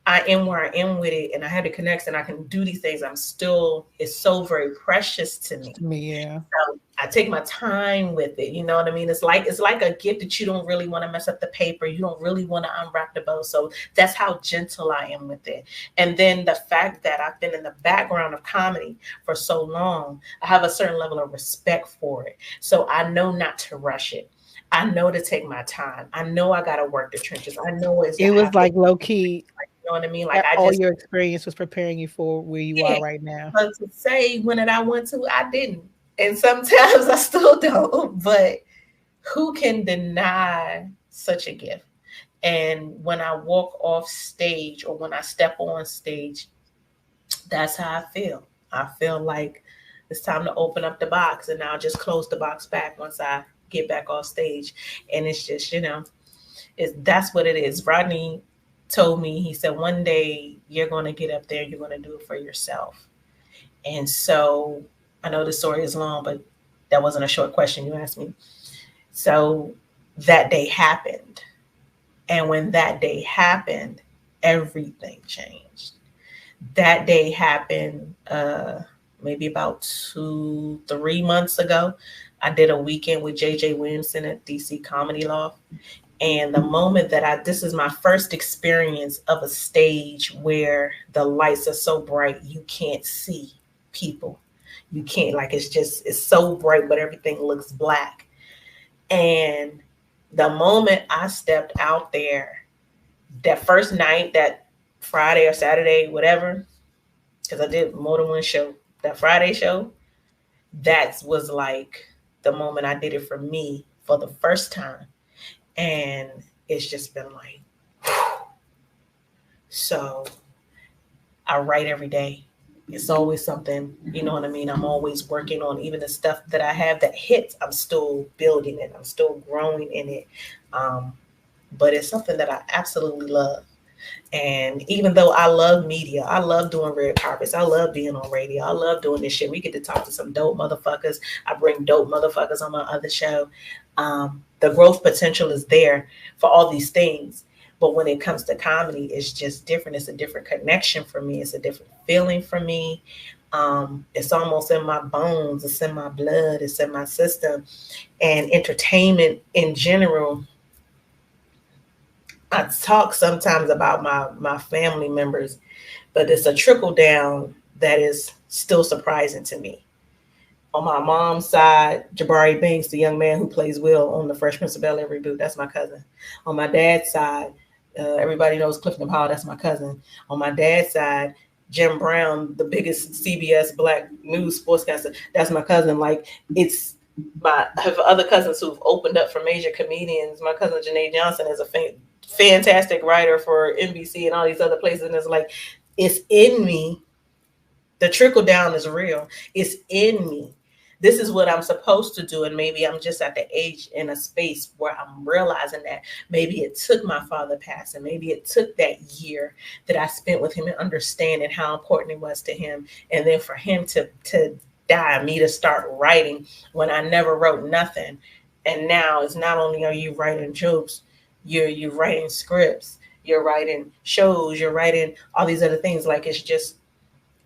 I am where I am with it and I had to connect and I can do these things, it's so very precious to me. Yeah. So I take my time with it. You know what I mean? It's like a gift that you don't really want to mess up the paper. You don't really want to unwrap the bow. So that's how gentle I am with it. And then the fact that I've been in the background of comedy for so long, I have a certain level of respect for it. So I know not to rush it. I know to take my time. I know I got to work the trenches. I know it was like low key. You know what I mean? Like all your experience was preparing you for where you are right now. But to say when did I want to, I didn't. And sometimes I still don't. But who can deny such a gift? And when I walk off stage or when I step on stage, that's how I feel. I feel like it's time to open up the box, and I'll just close the box back once I get back off stage. And it's just, that's what it is. Rodney told me, he said, one day you're going to get up there, you're going to do it for yourself. And so I know the story is long, but that wasn't a short question you asked me. So that day happened. And when that day happened, everything changed. That day happened maybe about 2-3 months ago. I did a weekend with JJ Williamson at DC Comedy Loft. And the moment that this is my first experience of a stage where the lights are so bright, you can't see people. You can't, like, it's so bright, but everything looks black. And the moment I stepped out there, that first night, that Friday or Saturday, whatever, because I did more than one show, that Friday show, that was like the moment I did it for me for the first time. And it's just been like, whew. So I write every day. It's always something, you know what I mean? I'm always working on even the stuff that I have that hits. I'm still building it. I'm still growing in it. But it's something that I absolutely love. And even though I love media, I love doing red carpets, I love being on radio, I love doing this shit. We get to talk to some dope motherfuckers. I bring dope motherfuckers on my other show. The growth potential is there for all these things. But when it comes to comedy, it's just different. It's a different connection for me. It's a different feeling for me. It's almost in my bones. It's in my blood. It's in my system. And entertainment in general, I talk sometimes about my family members, but it's a trickle down that is still surprising to me. On my mom's side, Jabari Banks, the young man who plays Will on the Fresh Prince of Bel-Air reboot, that's my cousin. On my dad's side, everybody knows Clifton Powell, that's my cousin. On my dad's side, Jim Brown, the biggest CBS Black news sportscaster, that's my cousin. Like, I have other cousins who've opened up for major comedians. My cousin Janae Johnson is a fantastic writer for NBC and all these other places. And it's like, it's in me. The trickle down is real. It's in me. This is what I'm supposed to do. And maybe I'm just at the age in a space where I'm realizing that maybe it took my father passing. Maybe it took that year that I spent with him and understanding how important it was to him. And then for him to die, me to start writing when I never wrote nothing. And now it's not only are you writing jokes, you're writing scripts, you're writing shows, you're writing all these other things. Like, it's just,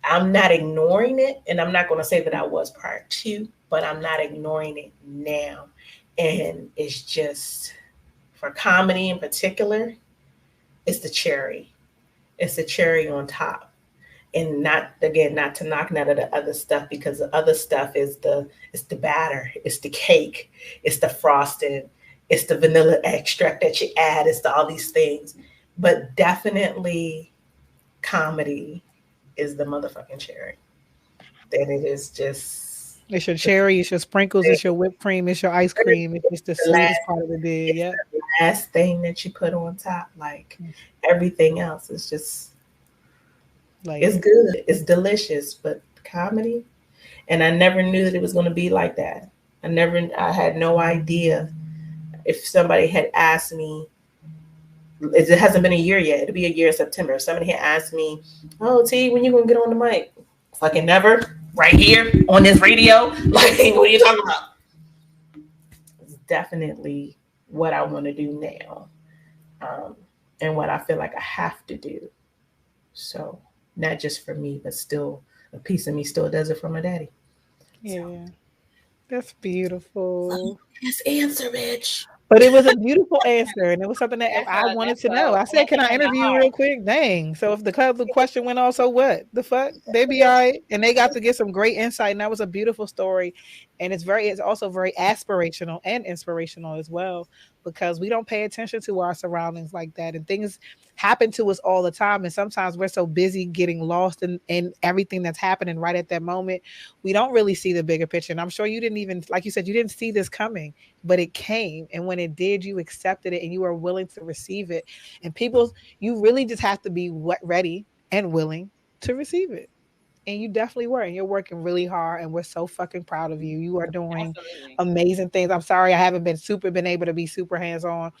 I'm not ignoring it. And I'm not going to say that I was prior to, but I'm not ignoring it now. And it's just, for comedy in particular, it's the cherry. It's the cherry on top. And not to knock none of the other stuff, because the other stuff it's the batter, it's the cake, it's the frosting, it's the vanilla extract that you add, it's all these things. But definitely comedy is the motherfucking cherry. That it is just It's your cherry, it's your sprinkles, it's your whipped cream, it's your ice cream. It's just the sweetest part of the day. Yeah. The last thing that you put on top, like everything else is just Like it's good. It's delicious, but comedy. And I never knew that it was going to be like that. I had no idea. If somebody had asked me, it hasn't been a year yet. It'll be a year in September. If somebody had asked me, "Oh, T, when you gonna get on the mic?" Fucking never. Right here on this radio. Like, what are you talking about? It's definitely what I want to do now, and what I feel like I have to do. So, not just for me, but still, a piece of me still does it for my daddy. yeah. That's beautiful. Yes, answer, bitch. But it was a beautiful answer, and it was something that I wanted That's to know. I said, "Can I in the interview you heart. real quick?" Dang. So if the question went off, so what? The fuck? They be all right, and they got to get some great insight, and that was a beautiful story, and it's also very aspirational and inspirational as well, because we don't pay attention to our surroundings like that, and things happen to us all the time, and sometimes we're so busy getting lost in everything that's happening right at that moment, we don't really see the bigger picture. And I'm sure you didn't even, like you said, you didn't see this coming, but it came, and when it did, you accepted it and you were willing to receive it. And people, you really just have to be ready and willing to receive it, and you definitely were, and you're working really hard, and we're so fucking proud of you. You are doing Absolutely. amazing things. I'm sorry I haven't been able to be super hands-on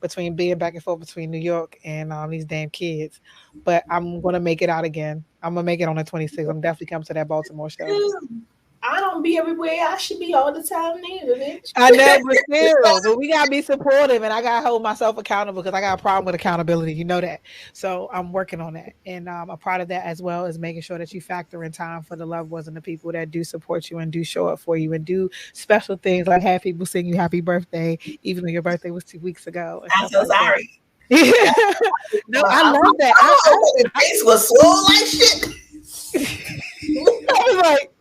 between being back and forth between New York and these damn kids, but I'm gonna make it out again. I'm gonna make it on the 26th. I'm definitely coming to that Baltimore show. I don't be everywhere I should be all the time neither, bitch. I know, but still, but we gotta be supportive, and I gotta hold myself accountable because I got a problem with accountability. You know that, so I'm working on that, and a part of that as well is making sure that you factor in time for the loved ones and the people that do support you and do show up for you and do special things like have people sing you happy birthday, even though your birthday was 2 weeks ago. And I'm stuff so like that. sorry. No, I love that. My face was swole like shit. I was like,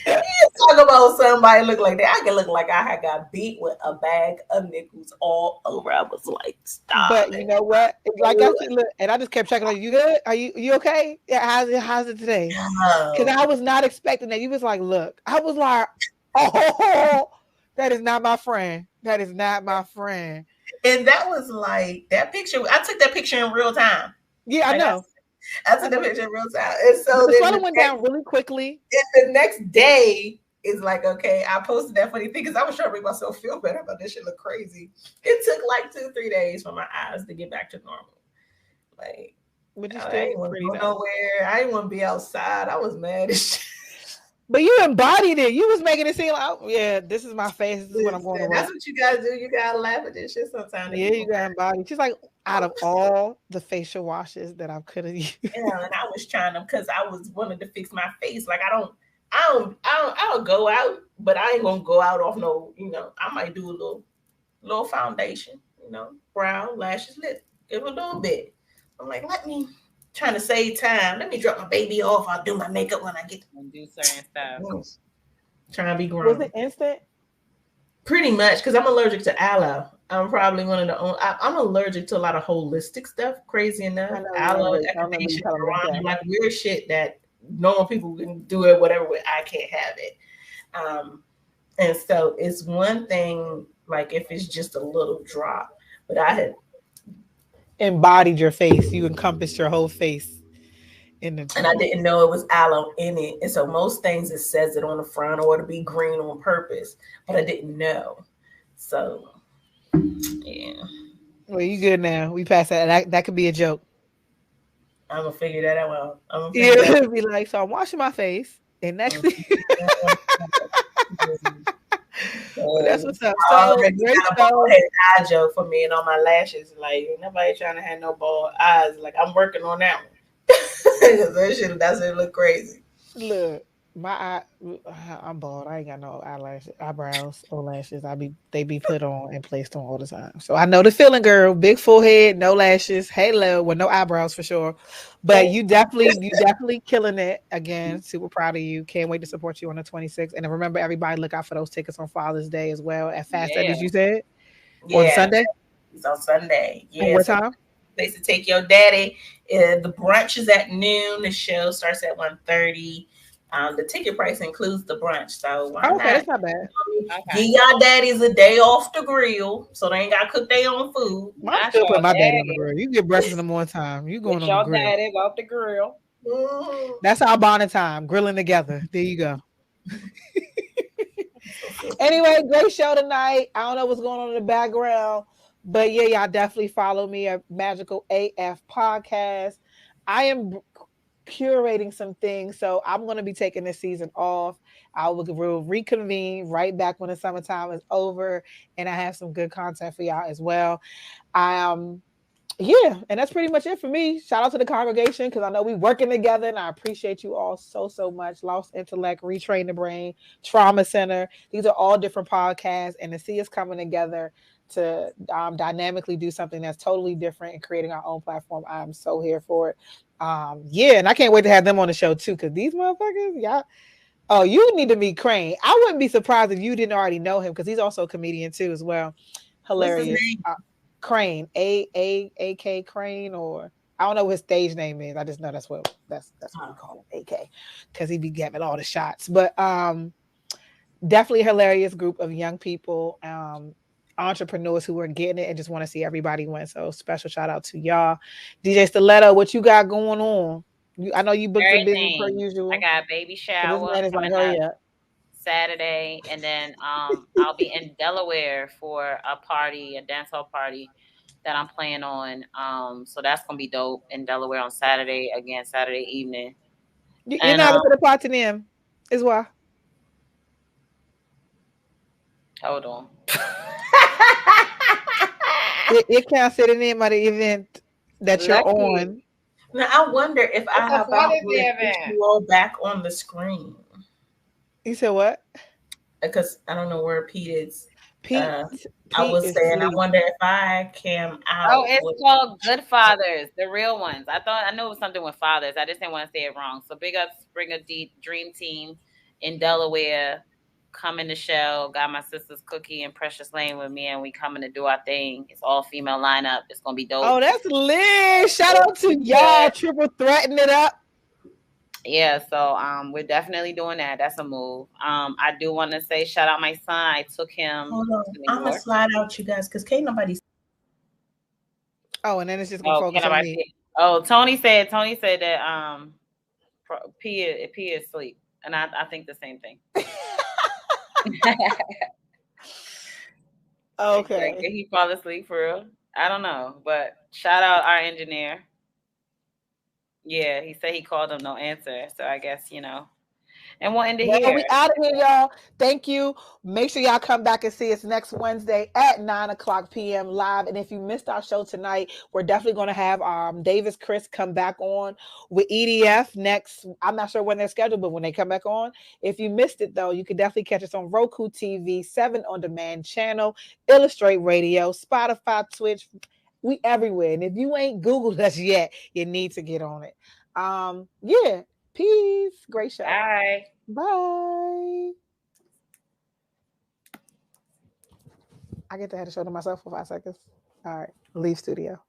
Talk about somebody look like that. I can look like I had got beat with a bag of nickels all over. I was like, stop. but you know what? Like I said, look, and I just kept checking on you. Good? Are you okay? Yeah, how's it today? Because I was not expecting that. You was like, look, I was like, oh, that is not my friend. That is not my friend. And that was like that picture. I took that picture in real time. Yeah, I know. I took that picture in real time. And so the sweater went down really quickly. And the next day is like, okay, I posted that funny thing because I was trying to make myself feel better about this shit look crazy. It took like 2-3 days for my eyes to get back to normal. Like, I didn't want to go nowhere. I didn't want to be outside. I was mad as shit. But you embodied it. You was making it seem like, oh, yeah, this is my face. This is what I'm going to work. That's what you gotta do. You gotta laugh at this shit sometimes. Yeah, you gotta embody. She's like, out of all the facial washes that I could have used. Yeah, and I was trying to, because I was wanting to fix my face. Like I'll go out, but I ain't gonna go out off no, I might do a little foundation, brow, lashes, lip, give a little bit. I'm like, trying to save time. Let me drop my baby off. I'll do my makeup when I get to do certain stuff. Trying to be grown. Was it instant? Pretty much, because I'm allergic to aloe. I'm probably one of the only. I'm allergic to a lot of holistic stuff. Crazy enough, aloe, echinacea, guarana, like weird shit that normal people can do it, whatever. I can't have it. And so it's one thing, like if it's just a little drop, but I had embodied your face. You encompassed your whole face. And I didn't know it was aloe in it. And so most things it says it on the front or to be green on purpose, but I didn't know. So yeah. Well, you good now. We passed that. That could be a joke. I'm gonna figure that out. Yeah, be like, so I'm washing my face, and next thing. Well, that's what's up. So great eye joke for me and on my lashes. Like nobody trying to have no bald eyes. Like I'm working on that one. That's it. Look crazy. Look, I'm bald. I ain't got no eyebrows or lashes. They be put on and placed on all the time. So I know the feeling, girl. Big forehead, no lashes, halo with no eyebrows for sure. But you definitely killing it again. Super proud of you. Can't wait to support you on the 26th. And remember, everybody, look out for those tickets on Father's Day as well at Fast Ed, as you said. Yeah. On Sunday. It's on Sunday. Yeah. And what time? Place to take your daddy. The brunch is at noon. The show starts at 1:30. The ticket price includes the brunch, so why okay, not? that's not bad. Give y'all daddies a day off the grill, so they ain't got to cook their own food. I still put my daddy on the grill. You get breakfast in the morning time. You going on the grill. Daddy off the grill. Mm-hmm. That's our bonding time, grilling together. There you go. Anyway, great show tonight. I don't know what's going on in the background, but yeah, y'all definitely follow me at Magical AF Podcast. I am curating some things, so I'm going to be taking this season off. We'll reconvene right back when the summertime is over, and I have some good content for y'all as well. Yeah, and that's pretty much it for me. Shout out to the congregation because I know we working together, and I appreciate you all so much. Lost Intellect, Retrain the Brain, Trauma Center. These are all different podcasts, and to see us coming together to dynamically do something that's totally different and creating our own platform, I'm so here for it. Yeah, and I can't wait to have them on the show too because these motherfuckers, y'all. Oh, you need to meet Crane. I wouldn't be surprised if you didn't already know him because he's also a comedian too as well. Hilarious. What's his name? Crane, A-K Crane, or I don't know what his stage name is. I just know that's what we call him, AK, because he be getting all the shots. But definitely a hilarious group of young people, entrepreneurs who are getting it and just want to see everybody win. So special shout out to y'all. DJ Stiletto, what you got going on? I know you booked a busy per usual. I got a baby shower. So this man is like, hurry up. Saturday, and then I'll be in Delaware for a dancehall party that I'm playing on. So that's gonna be dope in Delaware on Saturday evening. You're not gonna put a part to them, is why. Hold on. You can't say the name of the event that you're on. Now I wonder if I have you all back on the screen. You said what? Because I don't know where Pete is. Pete I was saying, I wonder if I came out. Oh, it's called Good Fathers, the real ones. I knew it was something with fathers. I just didn't want to say it wrong. So big up Springer Dream Team in Delaware. Coming to show. Got my sisters Cookie and Precious Lane with me, and we coming to do our thing. It's all female lineup. It's gonna be dope. Oh, that's lit! Shout out to y'all, triple threatening it up. Yeah, so we're definitely doing that. That's a move. I do want to say shout out my son. I took him. Hold on. I'm gonna slide out you guys because can't nobody. Oh, and then it's just gonna focus on me. Oh, Tony said that P is asleep, and I think the same thing. Okay. Did he fall asleep for real? I don't know, but shout out our engineer. Yeah, he said he called him, no answer. So I guess, and we'll end it here. We out of here, y'all. Thank you. Make sure y'all come back and see us next Wednesday at 9:00 p.m. live. And if you missed our show tonight, we're definitely going to have Davis Chris come back on with EDF next. I'm not sure when they're scheduled, but when they come back on. If you missed it, though, you can definitely catch us on Roku TV, 7 On Demand channel, Illustrate Radio, Spotify, Twitch. We everywhere. And if you ain't Googled us yet, you need to get on it. Yeah. Peace. Great show. Bye. Bye. I get to have the show to myself for 5 seconds. All right. Leave studio.